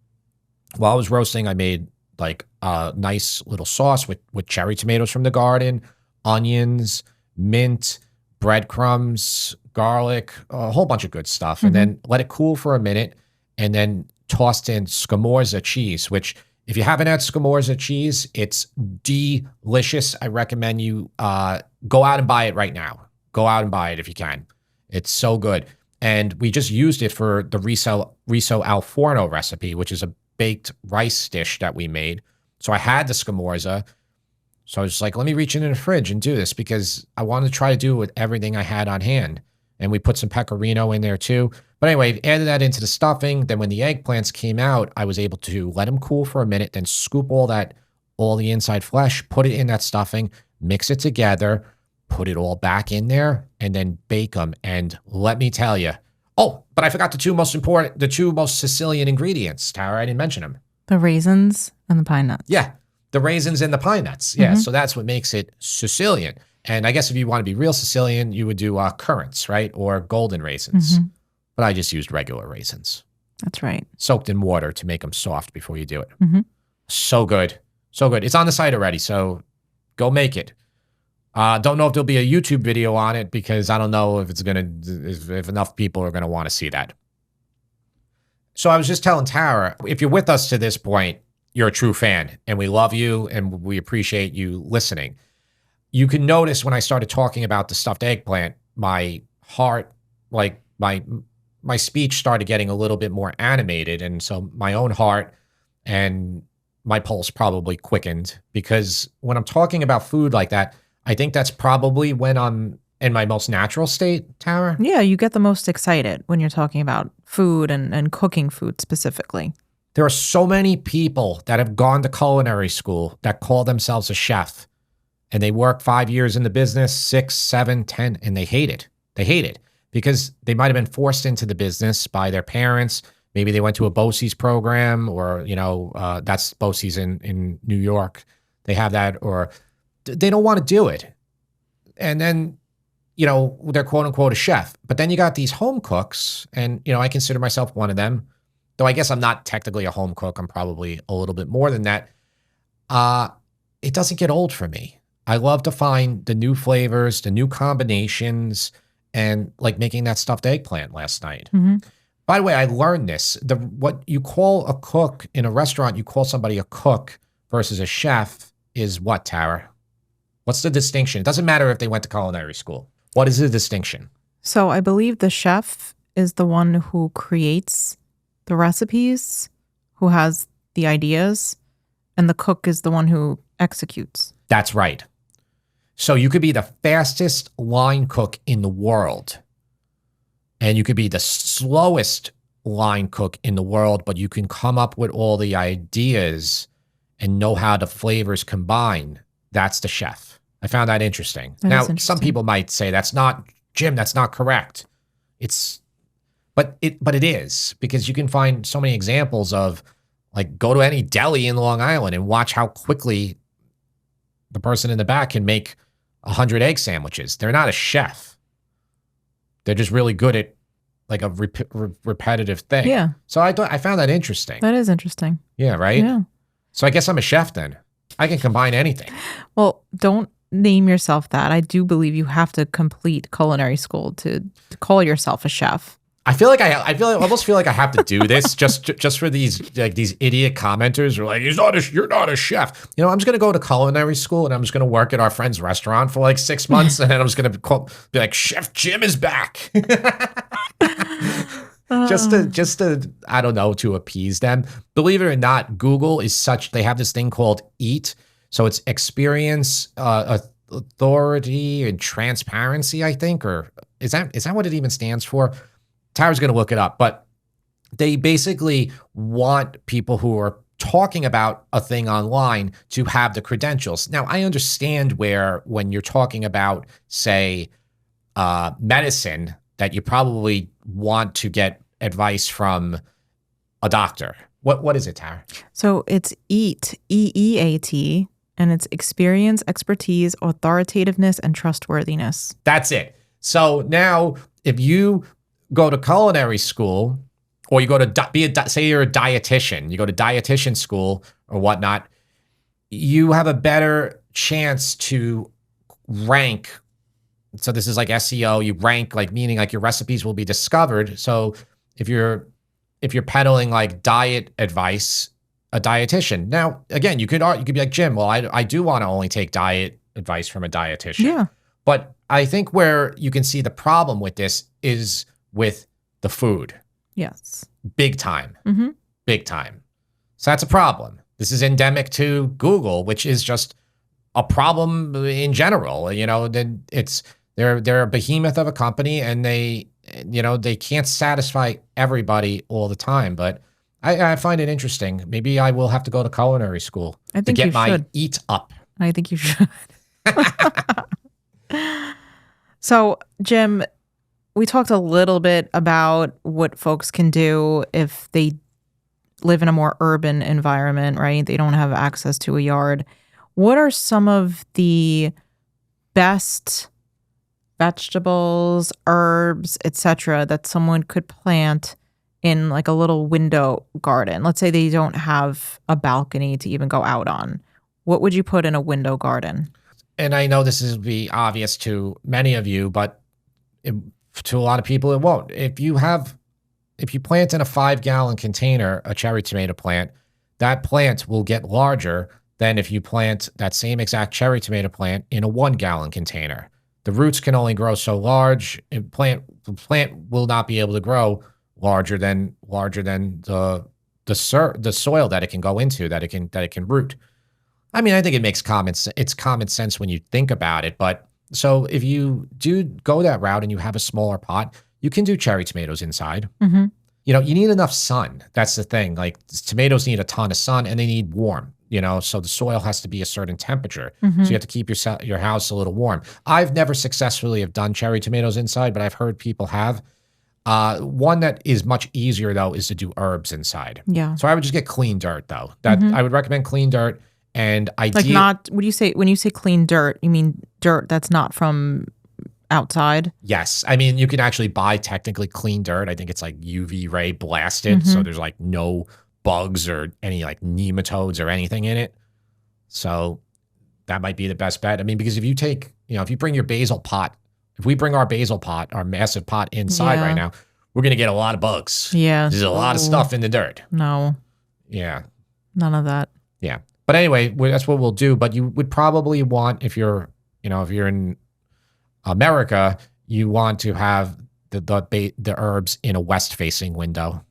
Speaker 1: While I was roasting, I made like a nice little sauce with cherry tomatoes from the garden, onions, mint, breadcrumbs, garlic, a whole bunch of good stuff. And then let it cool for a minute, and then tossed in Scamorza cheese, which if you haven't had Scamorza cheese, it's delicious. I recommend you go out and buy it right now. Go out and buy it if you can. It's so good. And we just used it for the riso al forno recipe, which is a baked rice dish that we made. So I had the Scamorza. So I was just like, let me reach into the fridge and do this because I wanted to try to do it with everything I had on hand. And we put some pecorino in there too. But anyway, added that into the stuffing. Then when the eggplants came out, I was able to let them cool for a minute, then scoop all the inside flesh, put it in that stuffing, mix it together, put it all back in there, and then bake them. And let me tell you, oh, but I forgot the two most Sicilian ingredients, Tara. I didn't mention them.
Speaker 2: The raisins and the pine nuts.
Speaker 1: Yeah, the raisins and the pine nuts. Yeah, so that's what makes it Sicilian. And I guess if you want to be real Sicilian, you would do currants, right? Or golden raisins. But I just used regular raisins.
Speaker 2: That's right.
Speaker 1: Soaked in water to make them soft before you do it. So good. So good. It's on the site already, so go make it. Don't know if there'll be a YouTube video on it because I don't know if if enough people are going to want to see that. So I was just telling Tara, if you're with us to this point, you're a true fan, and we love you, and we appreciate you listening. You can notice when I started talking about the stuffed eggplant, my heart, like my speech started getting a little bit more animated. And so my own heart and my pulse probably quickened because when I'm talking about food like that, I think that's probably when I'm in my most natural state, Tara.
Speaker 2: Yeah, you get the most excited when you're talking about food and cooking food specifically.
Speaker 1: There are so many people that have gone to culinary school that call themselves a chef. And they work 5 years in the business, 6, 7, 10, and they hate it. They hate it because they might have been forced into the business by their parents. Maybe they went to a BOCES program or, that's BOCES in New York. They have that, or they don't want to do it. And then, they're quote unquote a chef. But then you got these home cooks, and, I consider myself one of them. Though I guess I'm not technically a home cook. I'm probably a little bit more than that. It doesn't get old for me. I love to find the new flavors, the new combinations, and like making that stuffed eggplant last night. By the way, I learned this. What you call a cook in a restaurant, you call somebody a cook versus a chef is what, Tara? What's the distinction? It doesn't matter if they went to culinary school. What is the distinction?
Speaker 2: So I believe the chef is the one who creates the recipes, who has the ideas, and the cook is the one who executes.
Speaker 1: That's right. So you could be the fastest line cook in the world, and you could be the slowest line cook in the world, but you can come up with all the ideas and know how the flavors combine. That's the chef. I found that interesting. Now, some people might say that's not, Jim, that's not correct. But it is, because you can find so many examples of, like, go to any deli in Long Island and watch how quickly the person in the back can make 100 egg sandwiches. They're not a chef. They're just really good at like a repetitive thing.
Speaker 2: Yeah.
Speaker 1: So I found that interesting.
Speaker 2: That is interesting.
Speaker 1: Yeah, right?
Speaker 2: Yeah.
Speaker 1: So I guess I'm a chef then. I can combine anything.
Speaker 2: Well, don't name yourself that. I do believe you have to complete culinary school to call yourself a chef.
Speaker 1: I almost feel like I have to do this just for these idiot commenters who are like, you're not a chef. I'm just gonna go to culinary school and I'm just gonna work at our friend's restaurant for like 6 months and then I'm just gonna be like, Chef Jim is back. just to I don't know, to appease them. Believe it or not, Google is they have this thing called EAT. So it's experience, authority, and transparency, I think, or is that what it even stands for? Tara's going to look it up, but they basically want people who are talking about a thing online to have the credentials. Now, I understand where when you're talking about, say, medicine, that you probably want to get advice from a doctor. What is it, Tara?
Speaker 2: So it's EAT, EEAT, and it's experience, expertise, authoritativeness, and trustworthiness.
Speaker 1: That's it. So now, if you go to culinary school, or you go to say you're a dietitian, you go to dietitian school or whatnot, you have a better chance to rank. So this is like SEO. You rank, like, meaning like your recipes will be discovered. So if you're peddling like diet advice, a dietitian. Now, again, you could be like, Jim, well, I do want to only take diet advice from a dietitian.
Speaker 2: Yeah.
Speaker 1: But I think where you can see the problem with this is with the food.
Speaker 2: Yes.
Speaker 1: Big time.
Speaker 2: Mm-hmm.
Speaker 1: Big time. So that's a problem. This is endemic to Google, which is just a problem in general. You know, they're a behemoth of a company, and they can't satisfy everybody all the time. But I find it interesting. Maybe I will have to go to culinary school to get my eat up.
Speaker 2: I think you should. So, Jim, we talked a little bit about what folks can do if they live in a more urban environment, right? They don't have access to a yard. What are some of the best vegetables, herbs, etc., that someone could plant in like a little window garden? Let's say they don't have a balcony to even go out on. What would you put in a window garden?
Speaker 1: And I know this is be obvious to many of you, but to a lot of people, it won't. If you plant in a 5-gallon container a cherry tomato plant, that plant will get larger than if you plant that same exact cherry tomato plant in a 1-gallon container. The roots can only grow so large. The plant will not be able to grow larger than the soil that it can go into, that it can root. I mean, I think it's common sense when you think about it. But so if you do go that route and you have a smaller pot, you can do cherry tomatoes inside.
Speaker 2: Mm-hmm.
Speaker 1: You know, you need enough sun. That's the thing. Like, tomatoes need a ton of sun, and they need warm. You know, so the soil has to be a certain temperature.
Speaker 2: Mm-hmm.
Speaker 1: So you have to keep your house a little warm. I've never successfully have done cherry tomatoes inside, but I've heard people have. One that is much easier though is to do herbs inside.
Speaker 2: Yeah.
Speaker 1: So I would just get clean dirt though. I would recommend clean dirt. And
Speaker 2: like when you say clean dirt, you mean dirt that's not from outside?
Speaker 1: Yes. I mean, you can actually buy technically clean dirt. I think it's like UV ray blasted. So there's like no bugs or any like nematodes or anything in it. So that might be the best bet. I mean, because if you bring your basil pot, if we bring our basil pot, our massive pot inside right now, we're going to get a lot of bugs.
Speaker 2: Yeah.
Speaker 1: There's a lot of stuff in the dirt.
Speaker 2: No.
Speaker 1: Yeah.
Speaker 2: None of that.
Speaker 1: Yeah. But anyway, that's what we'll do. But you would probably want, if you're in America, you want to have the herbs in a west-facing window.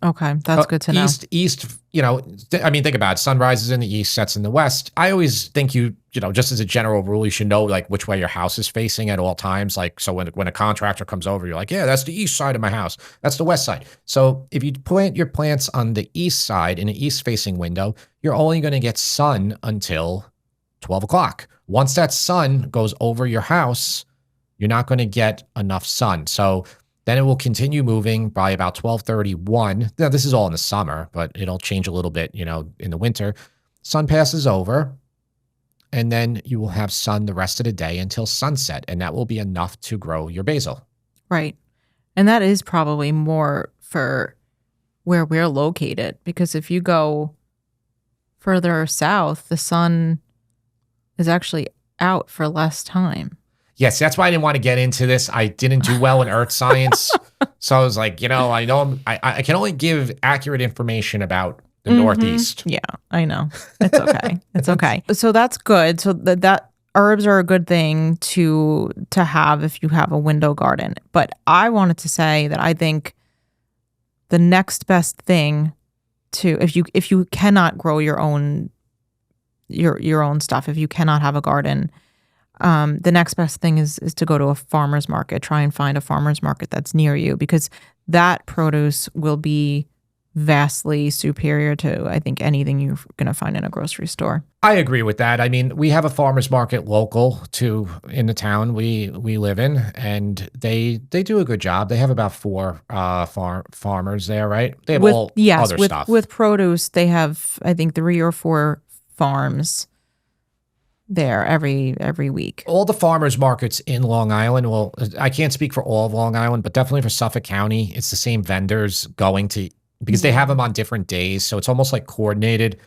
Speaker 2: Okay, that's good to know.
Speaker 1: East, I mean, think about it. Sun rises in the east, sets in the west. I always think just as a general rule, you should know like which way your house is facing at all times. Like, so when a contractor comes over, you're like, yeah, that's the east side of my house. That's the west side. So if you plant your plants on the east side in an east-facing window, you're only going to get sun until 12 o'clock. Once that sun goes over your house, you're not going to get enough sun. So then it will continue moving by about 12:31. Now, this is all in the summer, but it'll change a little bit, in the winter. Sun passes over, and then you will have sun the rest of the day until sunset, and that will be enough to grow your basil.
Speaker 2: Right. And that is probably more for where we're located, because if you go further south, the sun is actually out for less time.
Speaker 1: Yes, that's why I didn't want to get into this. I didn't do well in earth science. So I was like, I know I can only give accurate information about the Northeast.
Speaker 2: Yeah, I know. It's okay. It's okay. So that's good. So that herbs are a good thing to have if you have a window garden. But I wanted to say that I think the next best thing if you cannot grow your own stuff, if you cannot have a garden, the next best thing is to go to a farmer's market. Try and find a farmer's market that's near you, because that produce will be vastly superior to, I think, anything you're going to find in a grocery store.
Speaker 1: I agree with that. I mean, we have a farmers market local to in the town we live in, and they do a good job. They have about 4 farmers there, right? They have all other stuff.
Speaker 2: With produce, they have, I think, 3 or 4 farms there every week.
Speaker 1: All the farmers markets in Long Island, well, I can't speak for all of Long Island, but definitely for Suffolk County, it's the same vendors going to, because they have them on different days, so it's almost like coordinated.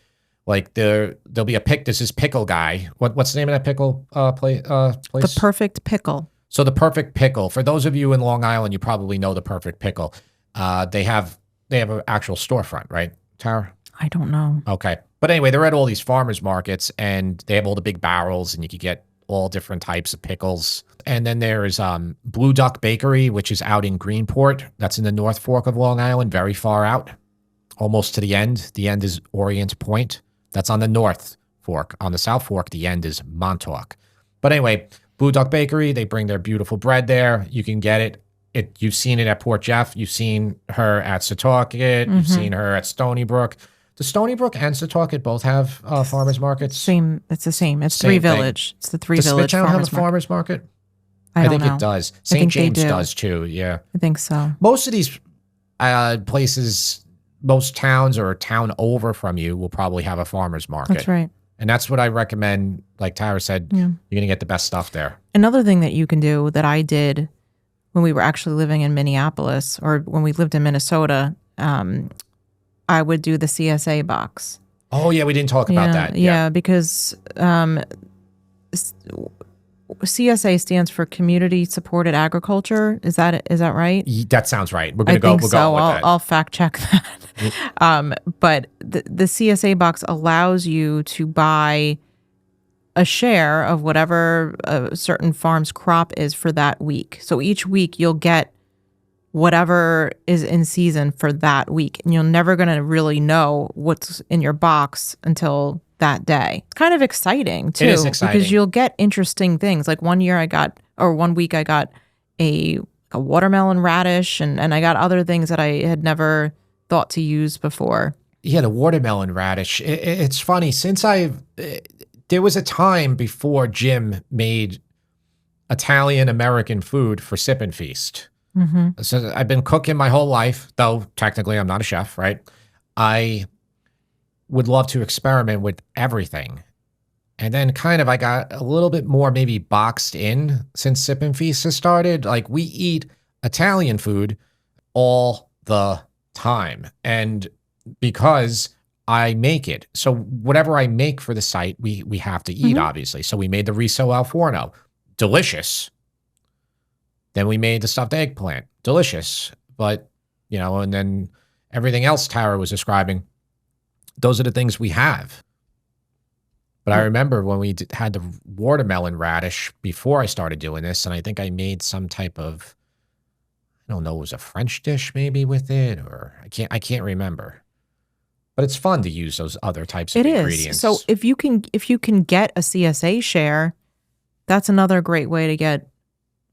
Speaker 1: Like there'll be this is pickle guy. What's the name of that pickle place?
Speaker 2: The Perfect Pickle.
Speaker 1: So the Perfect Pickle. For those of you in Long Island, you probably know the Perfect Pickle. They have an actual storefront, right, Tara?
Speaker 2: I don't know.
Speaker 1: Okay. But anyway, they're at all these farmers markets, and they have all the big barrels, and you could get all different types of pickles. And then there's Blue Duck Bakery, which is out in Greenport. That's in the North Fork of Long Island, very far out, almost to the end. The end is Orient Point. That's on the North Fork. On the South Fork, the end is Montauk. But anyway, Blue Duck Bakery, they bring their beautiful bread there. You can get it. You've seen it at Port Jeff. You've seen her at Setauket. You've seen her at Stony Brook. Does Stony Brook and Setauket both have farmers markets?
Speaker 2: Same. It's the same. It's Three Village. It's the Three Village.
Speaker 1: Does Smithtown have a farmers market?
Speaker 2: I think
Speaker 1: it does. St. James does too. Yeah,
Speaker 2: I think so.
Speaker 1: Most of these places, most towns or a town over from you will probably have a farmer's market.
Speaker 2: That's right.
Speaker 1: And that's what I recommend. Like Tara said, you're going to get the best stuff there.
Speaker 2: Another thing that you can do that I did when we were actually living in Minneapolis, or when we lived in Minnesota, I would do the CSA box.
Speaker 1: Oh, yeah, we didn't talk about that.
Speaker 2: Yeah, because CSA stands for Community Supported Agriculture. Is that right?
Speaker 1: That sounds right. We're going to go. We'll go with that.
Speaker 2: I'll fact check that. But the CSA box allows you to buy a share of whatever a certain farm's crop is for that week. So each week you'll get whatever is in season for that week, and you're never going to really know what's in your box until that day. It's kind of exciting too.
Speaker 1: It is exciting
Speaker 2: because you'll get interesting things. Like one week I got a watermelon radish, and I got other things that I had never thought to use before.
Speaker 1: Yeah, the watermelon radish. It's funny, since there was a time before Jim made Italian American food for Sip and Feast. So I've been cooking my whole life, though technically I'm not a chef, right? I would love to experiment with everything. And then I got a little bit more maybe boxed in since Sip and Feast has started. Like, we eat Italian food all the time. And because I make it, so whatever I make for the site, we have to eat, obviously. So we made the riso al forno. Delicious. Then we made the stuffed eggplant. Delicious. But, and then everything else Tara was describing, those are the things we have. But I remember when we had the watermelon radish before I started doing this, and I think I made some type of, I don't know, it was a French dish maybe with it, or I can't remember. But it's fun to use those other types of ingredients.
Speaker 2: So if you can get a CSA share, that's another great way to get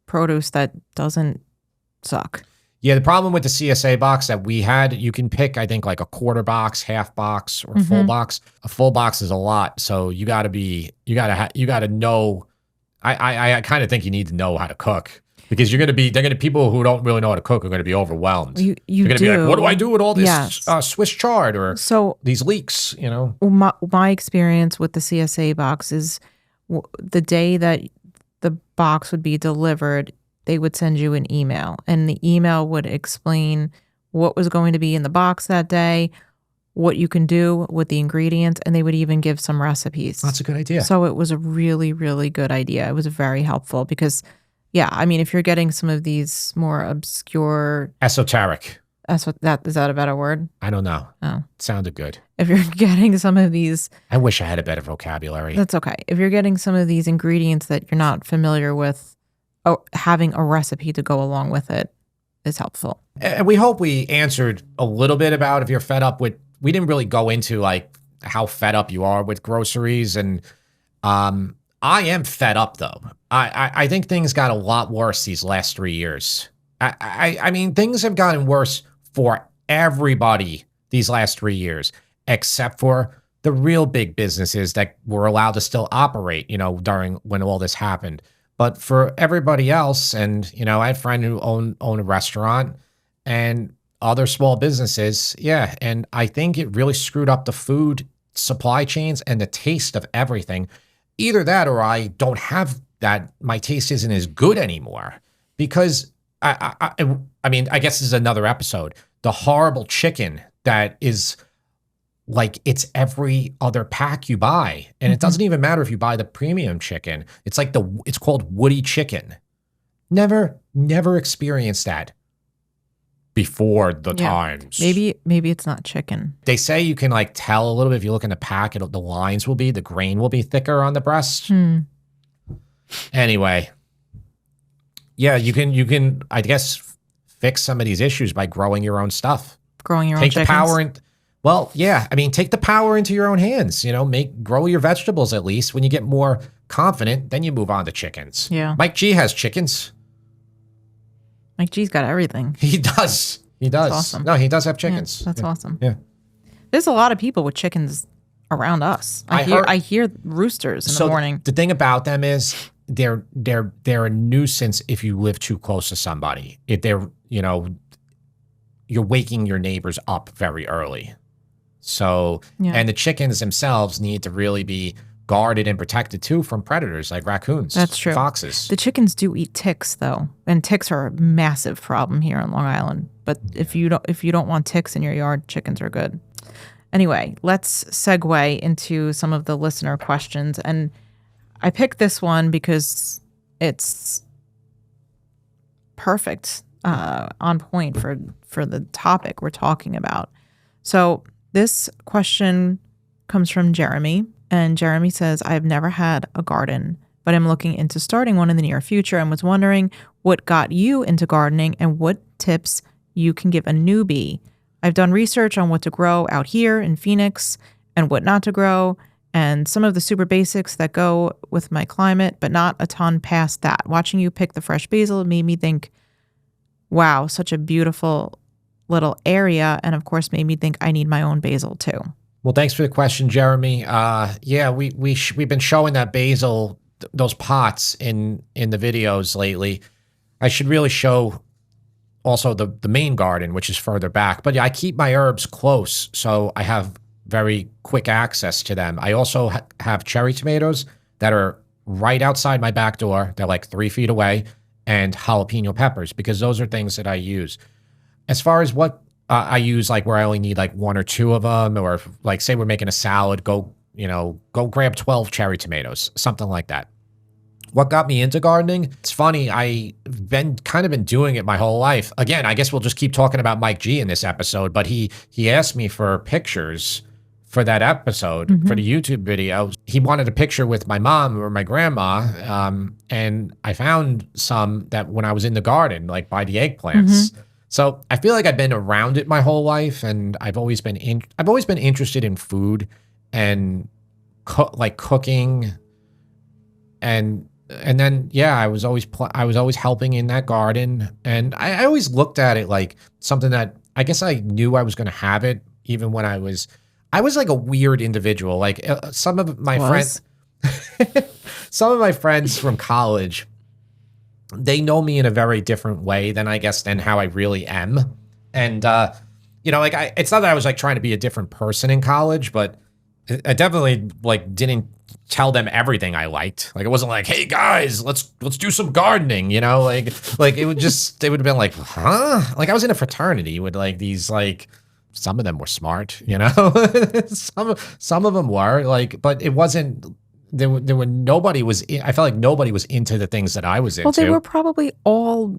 Speaker 2: produce that doesn't suck.
Speaker 1: Yeah, the problem with the CSA box that we had, you can pick, I think, like a quarter box, half box, or a full box. A full box is a lot, so you got to know. I kind of think you need to know how to cook, because people who don't really know how to cook are going to be overwhelmed. They're going to be like, what do I do with all this Swiss chard or these leeks?
Speaker 2: My experience with the CSA box is the day that the box would be delivered, they would send you an email, and the email would explain what was going to be in the box that day, what you can do with the ingredients, and they would even give some recipes.
Speaker 1: That's a good idea.
Speaker 2: So it was a really, really good idea. It was very helpful because, if you're getting some of these more obscure...
Speaker 1: Esoteric.
Speaker 2: Is that a better word?
Speaker 1: I don't know.
Speaker 2: Oh.
Speaker 1: It sounded good.
Speaker 2: If you're getting some of these...
Speaker 1: I wish I had a better vocabulary.
Speaker 2: That's okay. If you're getting some of these ingredients that you're not familiar with, having a recipe to go along with it is helpful.
Speaker 1: And we hope we answered a little bit about if you're fed up with... We didn't really go into like how fed up you are with groceries. And I am fed up, though. I think things got a lot worse these last 3 years. I mean, things have gotten worse for everybody these last 3 years, except for the real big businesses that were allowed to still operate, during when all this happened. But for everybody else, and I had a friend who owned a restaurant and other small businesses, yeah, and I think it really screwed up the food supply chains and the taste of everything. Either that, or I don't have that. My taste isn't as good anymore because I mean, I guess this is another episode. The horrible chicken that is like it's every other pack you buy. And it doesn't even matter if you buy the premium chicken. It's like it's called woody chicken. Never experienced that before the times.
Speaker 2: Maybe it's not chicken.
Speaker 1: They say you can like tell a little bit if you look in the pack, the grain will be thicker on the breast. Anyway. Yeah, you can I guess fix some of these issues by growing your own stuff.
Speaker 2: Growing your own chickens?
Speaker 1: Take the power in. Well, yeah. I mean, take the power into your own hands. Grow your vegetables at least. When you get more confident, then you move on to chickens.
Speaker 2: Yeah.
Speaker 1: Mike G has chickens.
Speaker 2: Mike G's got everything.
Speaker 1: He does. That's awesome. No, he does have chickens.
Speaker 2: Yeah, that's awesome.
Speaker 1: Yeah.
Speaker 2: There's a lot of people with chickens around us. I hear roosters in the morning.
Speaker 1: The thing about them is they're a nuisance if you live too close to somebody. If you're waking your neighbors up very early. So, and the chickens themselves need to really be guarded and protected too from predators like raccoons.
Speaker 2: That's true.
Speaker 1: Foxes.
Speaker 2: The chickens do eat ticks though, and ticks are a massive problem here on Long Island. But if you don't want ticks in your yard, chickens are good. Anyway, let's segue into some of the listener questions, and I picked this one because it's perfect, on point for the topic we're talking about. So this question comes from Jeremy, and Jeremy says, I've never had a garden, but I'm looking into starting one in the near future and was wondering what got you into gardening and what tips you can give a newbie. I've done research on what to grow out here in Phoenix and what not to grow, and some of the super basics that go with my climate, but not a ton past that. Watching you pick the fresh basil made me think, wow, such a beautiful little area, and of course made me think I need my own basil too.
Speaker 1: Well, thanks for the question, Jeremy. Yeah, we've been showing that basil, those pots in the videos lately. I should really show also the main garden, which is further back. But yeah, I keep my herbs close, so I have very quick access to them. I also have cherry tomatoes that are right outside my back door. They're like 3 feet away, and jalapeno peppers, because those are things that I use. As far as what I use, like where I only need like 1 or 2 of them, or like say we're making a salad, go grab 12 cherry tomatoes, something like that. What got me into gardening? It's funny, I've been doing it my whole life. Again, I guess we'll just keep talking about Mike G in this episode, but he asked me for pictures for that episode, for the YouTube video. He wanted a picture with my mom or my grandma, and I found some that when I was in the garden, like by the eggplants. So I feel like I've been around it my whole life, and I've always been interested in food and cooking, and then I was always helping in that garden, and I always looked at it like something that I guess I knew I was going to have it even when I was like a weird individual. Like some of my friends from college, they know me in a very different way than how I really am. And, it's not that I was like trying to be a different person in college, but I definitely like didn't tell them everything I liked. Like it wasn't like, hey guys, let's do some gardening, like it would have been like, huh? Like I was in a fraternity with like these, like, some of them were smart, some of them were like, but it wasn't, I felt like nobody was into the things that I was into.
Speaker 2: Well, they were probably all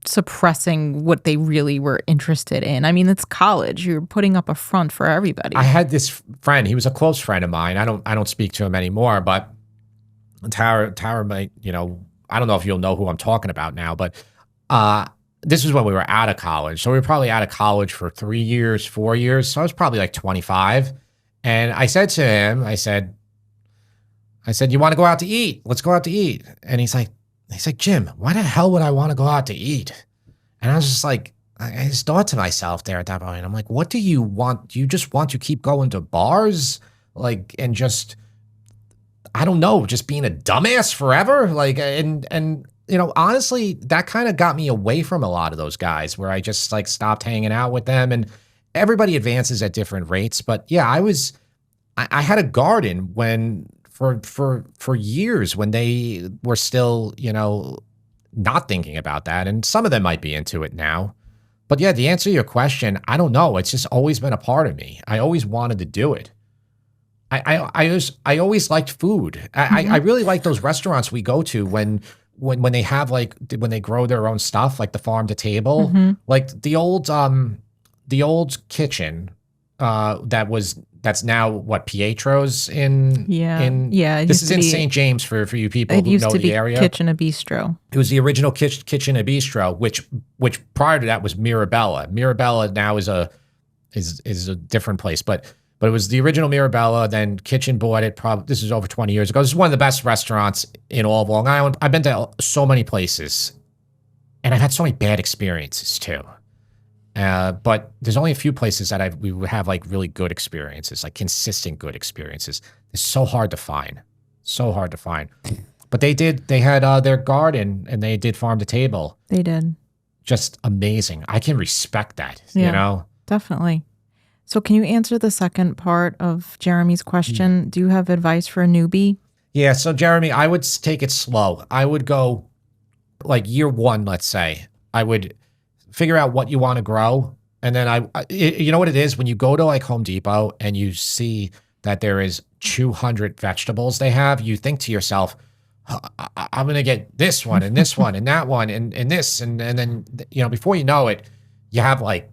Speaker 2: suppressing what they really were interested in. I mean, it's college. You're putting up a front for everybody.
Speaker 1: I had this friend. He was a close friend of mine. I don't speak to him anymore, but Tara might, I don't know if you'll know who I'm talking about now, but this was when we were out of college. So we were probably out of college for 3 years, 4 years. So I was probably like 25. And I said to him, I said, you want to go out to eat? Let's go out to eat. And he's like, Jim, why the hell would I want to go out to eat? And I was just like, I just thought to myself there at that point, I'm like, what do you want? Do you just want to keep going to bars? Like, and just, I don't know, just being a dumbass forever? Like, and, honestly, that kind of got me away from a lot of those guys where I just like stopped hanging out with them. And everybody advances at different rates. But yeah, I had a garden when, for years when they were still, not thinking about that. And some of them might be into it now. But yeah, to answer your question, I don't know. It's just always been a part of me. I always wanted to do it. I always liked food. I
Speaker 2: Mhm.
Speaker 1: really like those restaurants we go to when they have like when they grow their own stuff, like the farm to table,
Speaker 2: Mhm.
Speaker 1: like the old kitchen that's now what Pietro's
Speaker 2: Yeah.
Speaker 1: in
Speaker 2: Yeah, it
Speaker 1: this
Speaker 2: used
Speaker 1: is
Speaker 2: to
Speaker 1: in
Speaker 2: be
Speaker 1: St. James for you people
Speaker 2: it
Speaker 1: who
Speaker 2: used
Speaker 1: know
Speaker 2: to
Speaker 1: the
Speaker 2: be
Speaker 1: area.
Speaker 2: Kitchen a Bistro.
Speaker 1: It was the original kitchen and bistro, which prior to that was Mirabella. Mirabella now is a different place, but it was the original Mirabella. Then Kitchen bought it. Probably this is over 20 years ago. This is one of the best restaurants in all of Long Island. I've been to so many places, and I've had so many bad experiences too. But there's only a few places that we would have like really good experiences, like consistent good experiences. It's so hard to find, so hard to find. But they had their garden and they did farm to table.
Speaker 2: They did.
Speaker 1: Just amazing. I can respect that,
Speaker 2: Yeah, definitely. So can you answer the second part of Jeremy's question? Do you have advice for a newbie?
Speaker 1: Yeah, so Jeremy, I would take it slow. I would go like year one, let's say. I would figure out what you want to grow. And then you know what it is? When you go to like Home Depot and you see that there is 200 vegetables they have, you think to yourself, I'm going to get this one and this one and that one and this. And then, before you know it, you have like,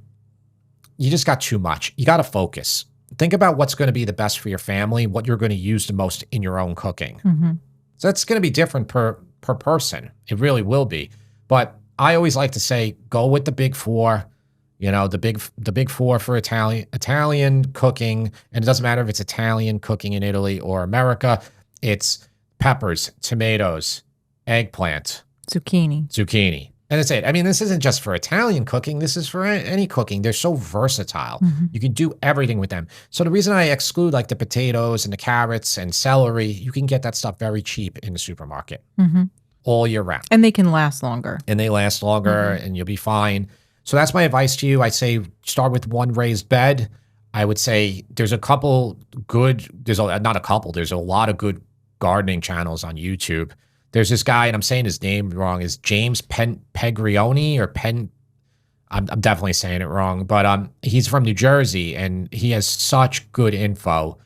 Speaker 1: you just got too much. You got to focus. Think about what's going to be the best for your family, what you're going to use the most in your own cooking.
Speaker 2: Mhm.
Speaker 1: So that's going to be different per person. It really will be. But I always like to say, go with the big four. The big four for Italian cooking, and it doesn't matter if it's Italian cooking in Italy or America. It's peppers, tomatoes, eggplant,
Speaker 2: Zucchini.
Speaker 1: and that's it. I mean, this isn't just for Italian cooking. This is for any cooking. They're so versatile.
Speaker 2: Mhm.
Speaker 1: You can do everything with them. So the reason I exclude like the potatoes and the carrots and celery, you can get that stuff very cheap in the supermarket
Speaker 2: Mhm.
Speaker 1: all year round.
Speaker 2: And they can last longer.
Speaker 1: And they last longer and you'll be fine. So that's my advice to you. I say start with one raised bed. I would say there's a couple good, not a couple, there's a lot of good gardening channels on YouTube. There's this guy, and I'm saying his name wrong, is James Pegrioni or Pen. I'm definitely saying it wrong, but he's from New Jersey and he has such good info.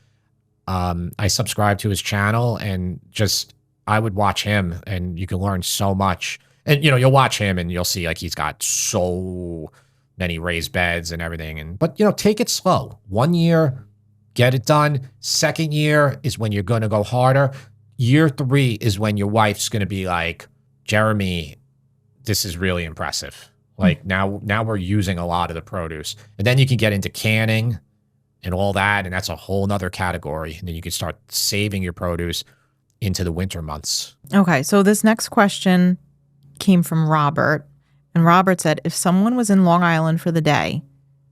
Speaker 1: I subscribe to his channel and just I would watch him, and you can learn so much. And you'll watch him and you'll see like he's got so many raised beds and everything. But take it slow. 1 year, get it done. Second year is when you're going to go harder. Year 3 is when your wife's going to be like, Jeremy, this is really impressive. Like now we're using a lot of the produce. And then you can get into canning and all that. And that's a whole nother category. And then you can start saving your produce into the winter months.
Speaker 2: Okay, so this next question came from Robert. And Robert said, if someone was in Long Island for the day,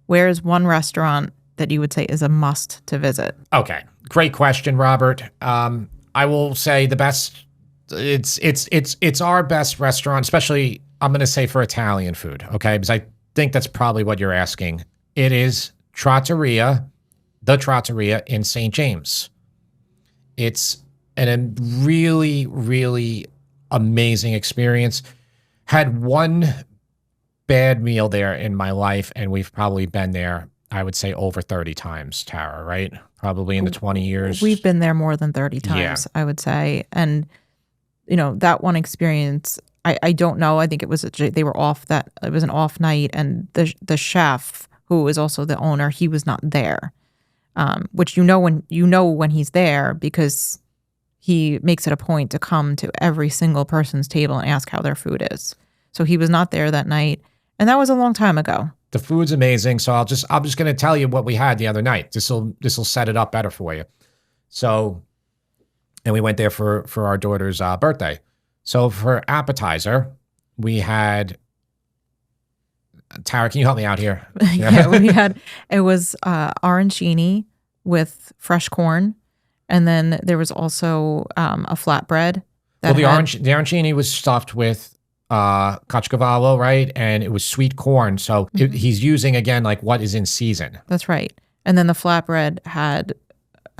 Speaker 2: where is one restaurant that you would say is a must to visit?
Speaker 1: Okay. Great question, Robert. I will say the best, it's our best restaurant, especially I'm going to say for Italian food. Okay. Because I think that's probably what you're asking. It is the Trattoria in St. James. It's a really, really amazing experience. Had one bad meal there in my life, and we've probably been there, I would say, over 30 times, Tara, right? Probably in the 20 years.
Speaker 2: We've been there more than 30
Speaker 1: Yeah.
Speaker 2: times, I would say. And, that one experience, I don't know. I think it was, they were off it was an off night. And the chef, who was also the owner, he was not there. Which when he's there, because he makes it a point to come to every single person's table and ask how their food is. So he was not there that night, and that was a long time ago.
Speaker 1: The food's amazing, so I'm just going to tell you what we had the other night. This will set it up better for you. So, and we went there for our daughter's birthday. So for appetizer, we had Tara, can you help me out here?
Speaker 2: Yeah, it was arancini with fresh corn, and then there was also a flatbread
Speaker 1: Well,
Speaker 2: that had
Speaker 1: the arancini was stuffed with caciocavallo, right? And it was sweet corn. So he's using, again, like what is in season.
Speaker 2: that's right, and then the flatbread had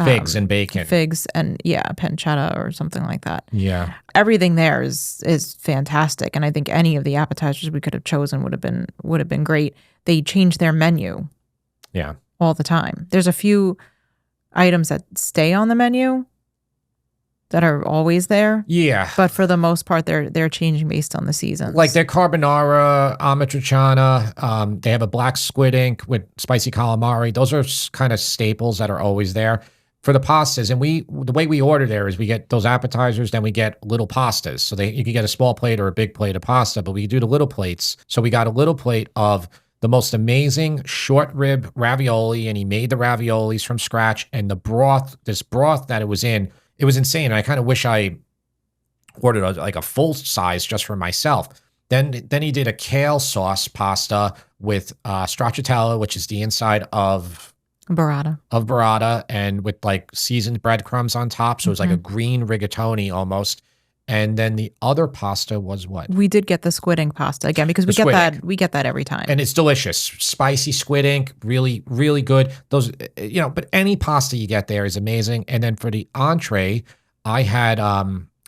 Speaker 1: Figs and bacon.
Speaker 2: figs and pancetta or something like that.
Speaker 1: Yeah.
Speaker 2: Everything there is fantastic, and I think any of the appetizers we could have chosen would have been great. They change their menu
Speaker 1: Yeah.
Speaker 2: all the time. There's a few items that stay on the menu that are always there,
Speaker 1: Yeah.
Speaker 2: but for the most part, they're changing based on the seasons.
Speaker 1: Like their carbonara, amatriciana, they have a black squid ink with spicy calamari. Those are kind of staples that are always there. For the pastas, and the way we order there is we get those appetizers, then we get little pastas. So you can get a small plate or a big plate of pasta, but we do the little plates. So we got a little plate of the most amazing short rib ravioli, and he made the raviolis from scratch. And this broth that it was insane. And I kind of wish I ordered like a full size just for myself. Then he did a kale sauce pasta with stracciatella, which is the inside of burrata, and with like seasoned breadcrumbs on top. So it was like a green rigatoni almost. And then the other pasta was what?
Speaker 2: We did get the squid ink pasta again because we get that every time.
Speaker 1: And it's delicious. Spicy squid ink, really, really good. Those, but any pasta you get there is amazing. And then for the entree, I had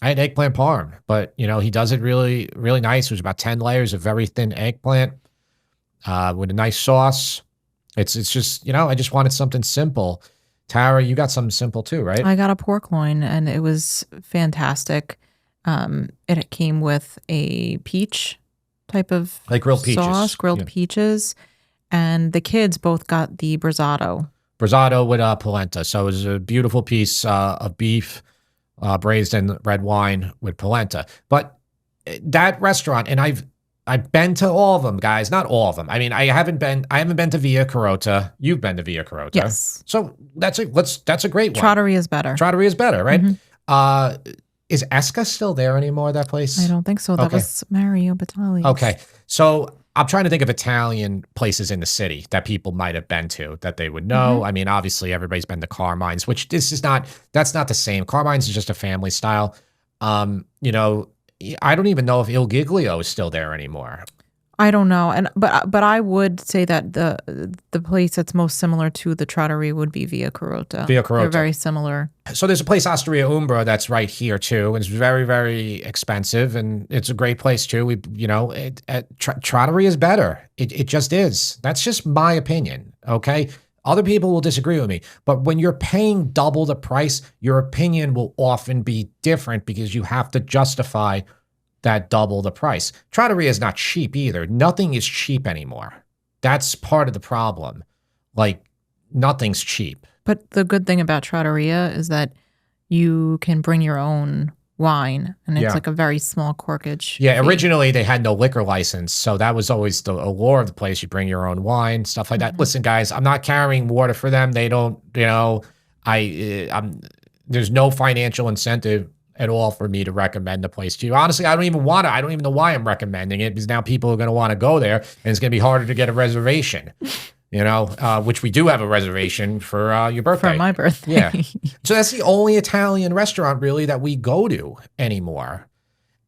Speaker 1: eggplant parm, but he does it really, really nice. It was about 10 layers of very thin eggplant with a nice sauce. It's just, I just wanted something simple. Tara, you got something simple too, right?
Speaker 2: I got a pork loin, and it was fantastic. It came with a peach type of
Speaker 1: like grilled
Speaker 2: sauce, peaches, and the kids both got the brizzato.
Speaker 1: Brizzato with polenta. So it was a beautiful piece of beef braised in red wine with polenta. But that restaurant, and I've been to all of them, guys. Not all of them. I mean, I haven't been to Via Carota. You've been to Via Carota.
Speaker 2: Yes.
Speaker 1: So that's a great one.
Speaker 2: Trattoria is better.
Speaker 1: Trattoria is better, right? Is Esca still there anymore, that place?
Speaker 2: I don't think so. That was Mario Batali.
Speaker 1: Okay. So I'm trying to think of Italian places in the city that people might have been to that they would know. I mean, obviously everybody's been to Carmine's, which that's not the same. Carmine's is just a family style. I don't even know if Il Giglio is still there anymore.
Speaker 2: I don't know, but I would say that the place that's most similar to the Trattoria would be Via Carota. They're very similar.
Speaker 1: So there's a place, Osteria Umbra, that's right here too, and it's very, very expensive, and it's a great place too. Trattoria is better. It just is. That's just my opinion. Okay. Other people will disagree with me, but when you're paying double the price, your opinion will often be different because you have to justify that double the price. Trattoria is not cheap either. Nothing is cheap anymore. That's part of the problem. Like, nothing's cheap.
Speaker 2: But the good thing about Trattoria is that you can bring your own wine, and it's like a very small corkage.
Speaker 1: Yeah, originally they had no liquor license, so that was always the allure of the place. You bring your own wine, stuff like that. Listen, guys, I'm not carrying water for them. They don't, there's no financial incentive at all for me to recommend the place to you. Honestly, I don't even know why I'm recommending it, because now people are going to want to go there, and it's going to be harder to get a reservation. Which we do have a reservation for your birthday.
Speaker 2: For my birthday.
Speaker 1: Yeah. So that's the only Italian restaurant really that we go to anymore.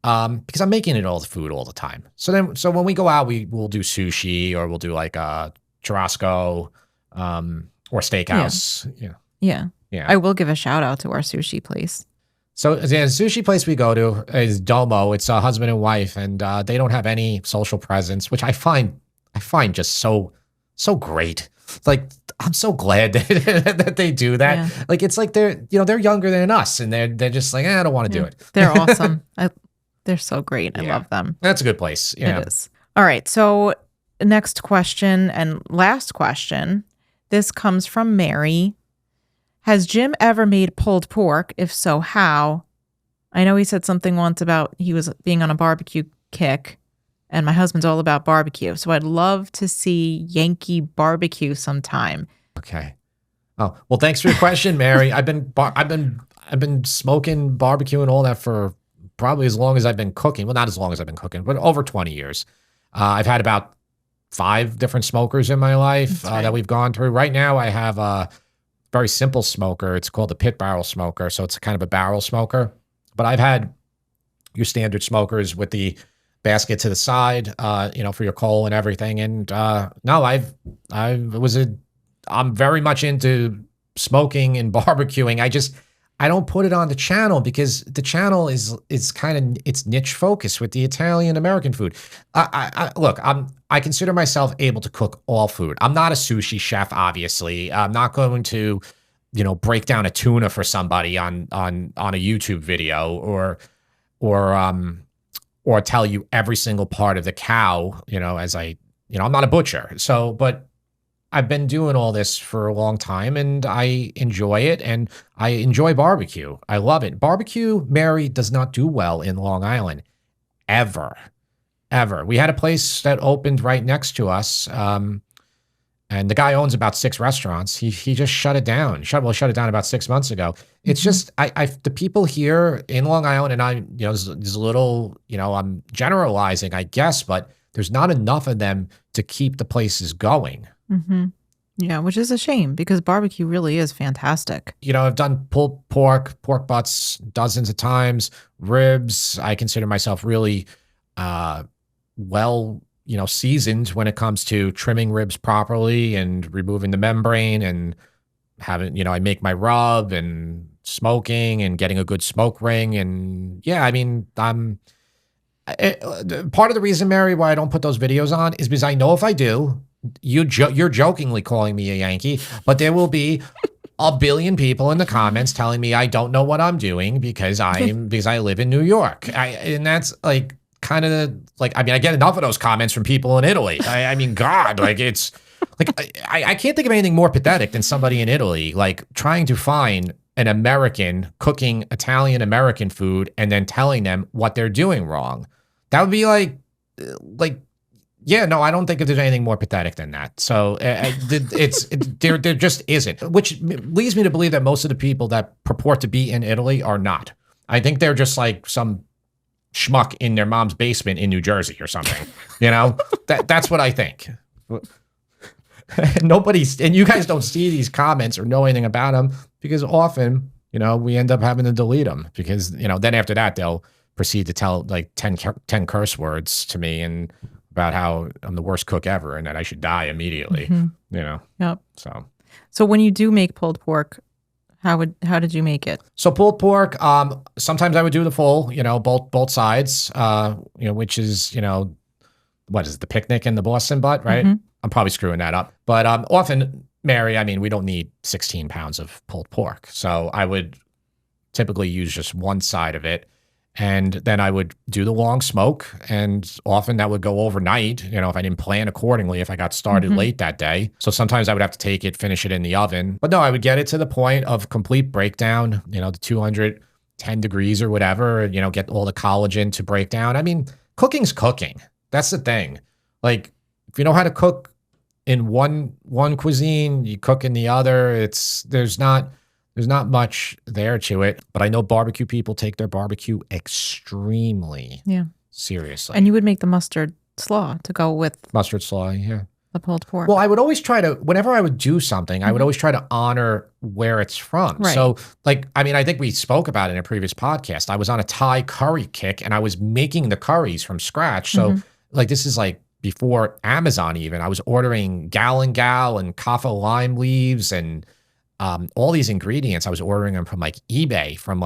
Speaker 1: Because I'm making it all the food all the time. So when we go out, we'll do sushi, or we'll do like a churrasco, or steakhouse.
Speaker 2: Yeah. I will give a shout out to our sushi place.
Speaker 1: So the sushi place we go to is Domo. It's a husband and wife, and they don't have any social presence, which I find just so great. Like, I'm so glad that they do that. Yeah. Like, it's like they're younger than us, and they're just like, I don't want to do it.
Speaker 2: They're awesome. They're so great. I love them.
Speaker 1: That's a good place. Yeah.
Speaker 2: It is. All right. So next question and last question. This comes from Mary. Has Jim ever made pulled pork? If so, how? I know he said something once about he was being on a barbecue kick. And my husband's all about barbecue, so I'd love to see Yankee barbecue sometime.
Speaker 1: Okay. Oh, well, thanks for your question, Mary. I've been smoking barbecue and all that for probably as long as I've been cooking. Well, not as long as I've been cooking, but over 20 years. I've had about 5 different smokers in my life that we've gone through. Right now, I have a very simple smoker. It's called the pit barrel smoker. So it's kind of a barrel smoker. But I've had your standard smokers with the basket to the side, for your coal and everything. And no, I'm very much into smoking and barbecuing. I don't put it on the channel because the channel is kind of it's niche focused with the Italian American food. I consider myself able to cook all food. I'm not a sushi chef, obviously. I'm not going to, break down a tuna for somebody on a YouTube video or tell you every single part of the cow, I'm not a butcher. So, but I've been doing all this for a long time and I enjoy it, and I enjoy barbecue. I love it. Barbecue, Mary, does not do well in Long Island. Ever. We had a place that opened right next to us, and the guy owns about 6 restaurants. He just shut it down. Shut it down about 6 months ago. It's just, the people here in Long Island, and there's a little, I'm generalizing, I guess, but there's not enough of them to keep the places going.
Speaker 2: Mm-hmm. Yeah, which is a shame because barbecue really is fantastic.
Speaker 1: I've done pulled pork butts dozens of times, ribs. I consider myself really well, seasoned when it comes to trimming ribs properly and removing the membrane and having, I make my rub and smoking and getting a good smoke ring. And yeah, part of the reason, Mary, why I don't put those videos on is because I know if I do, you're jokingly calling me a Yankee, but there will be a billion people in the comments telling me I don't know what I'm doing because I live in New York. And that's like kind of like, I get enough of those comments from people in Italy. God, like it's like, I can't think of anything more pathetic than somebody in Italy, like trying to find an American cooking Italian American food and then telling them what they're doing wrong. That would be yeah, no, I don't think there's anything more pathetic than that. So there just isn't, which leads me to believe that most of the people that purport to be in Italy are not. I think they're just like some schmuck in their mom's basement in New Jersey or something. That's what I think. And you guys don't see these comments or know anything about them because often, we end up having to delete them because, then after that, they'll proceed to tell like 10 curse words to me and about how I'm the worst cook ever and that I should die immediately,
Speaker 2: Yep.
Speaker 1: So
Speaker 2: when you do make pulled pork, how did you make it?
Speaker 1: So pulled pork, sometimes I would do the full, both sides, which is, what is it, the picnic and the Boston butt, right? Mm-hmm. I'm probably screwing that up. But often, Mary, we don't need 16 pounds of pulled pork. So I would typically use just one side of it. And then I would do the long smoke, and often that would go overnight, if I didn't plan accordingly, if I got started late that day. So sometimes I would have to take it, finish it in the oven. But no, I would get it to the point of complete breakdown, the 210 degrees or whatever, get all the collagen to break down. Cooking's cooking. That's the thing. Like, if you know how to cook in one cuisine, you cook in the other. There's not much there to it, but I know barbecue people take their barbecue extremely seriously.
Speaker 2: And you would make the mustard slaw to go with
Speaker 1: mustard slaw, yeah.
Speaker 2: The pulled pork.
Speaker 1: Well, I would always try to, whenever I would do something, I would always try to honor where it's from.
Speaker 2: Right.
Speaker 1: So, I think we spoke about it in a previous podcast. I was on a Thai curry kick, and I was making the curries from scratch. So, this is before Amazon even. I was ordering gal and kaffir lime leaves and all these ingredients. I was ordering them from eBay from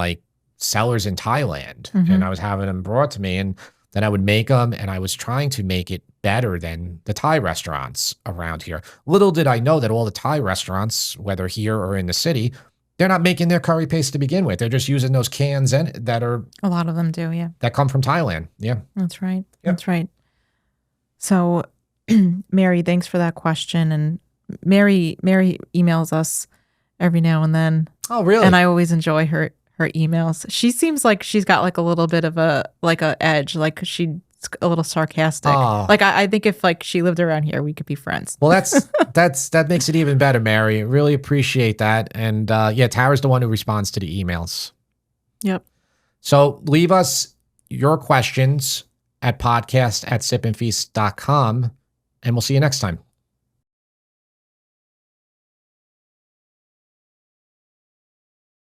Speaker 1: sellers in Thailand, and I was having them brought to me, and then I would make them, and I was trying to make it better than the Thai restaurants around here. Little did I know that all the Thai restaurants, whether here or in the city, they're not making their curry paste to begin with. They're just using those cans that are...
Speaker 2: A lot of them do, yeah.
Speaker 1: That come from Thailand, yeah.
Speaker 2: That's right. Yep.
Speaker 1: That's
Speaker 2: right. So, Mary, thanks for that question. And Mary emails us every now and then.
Speaker 1: Oh, really?
Speaker 2: And I always enjoy her emails. She seems like she's got a little bit of a edge, she's a little sarcastic.
Speaker 1: Oh.
Speaker 2: I think if she lived around here, we could be friends.
Speaker 1: Well, that makes it even better, Mary. Really appreciate that. And Tara's the one who responds to the emails.
Speaker 2: Yep.
Speaker 1: So leave us your questions at podcast@sipandfeast.com, and we'll see you next time.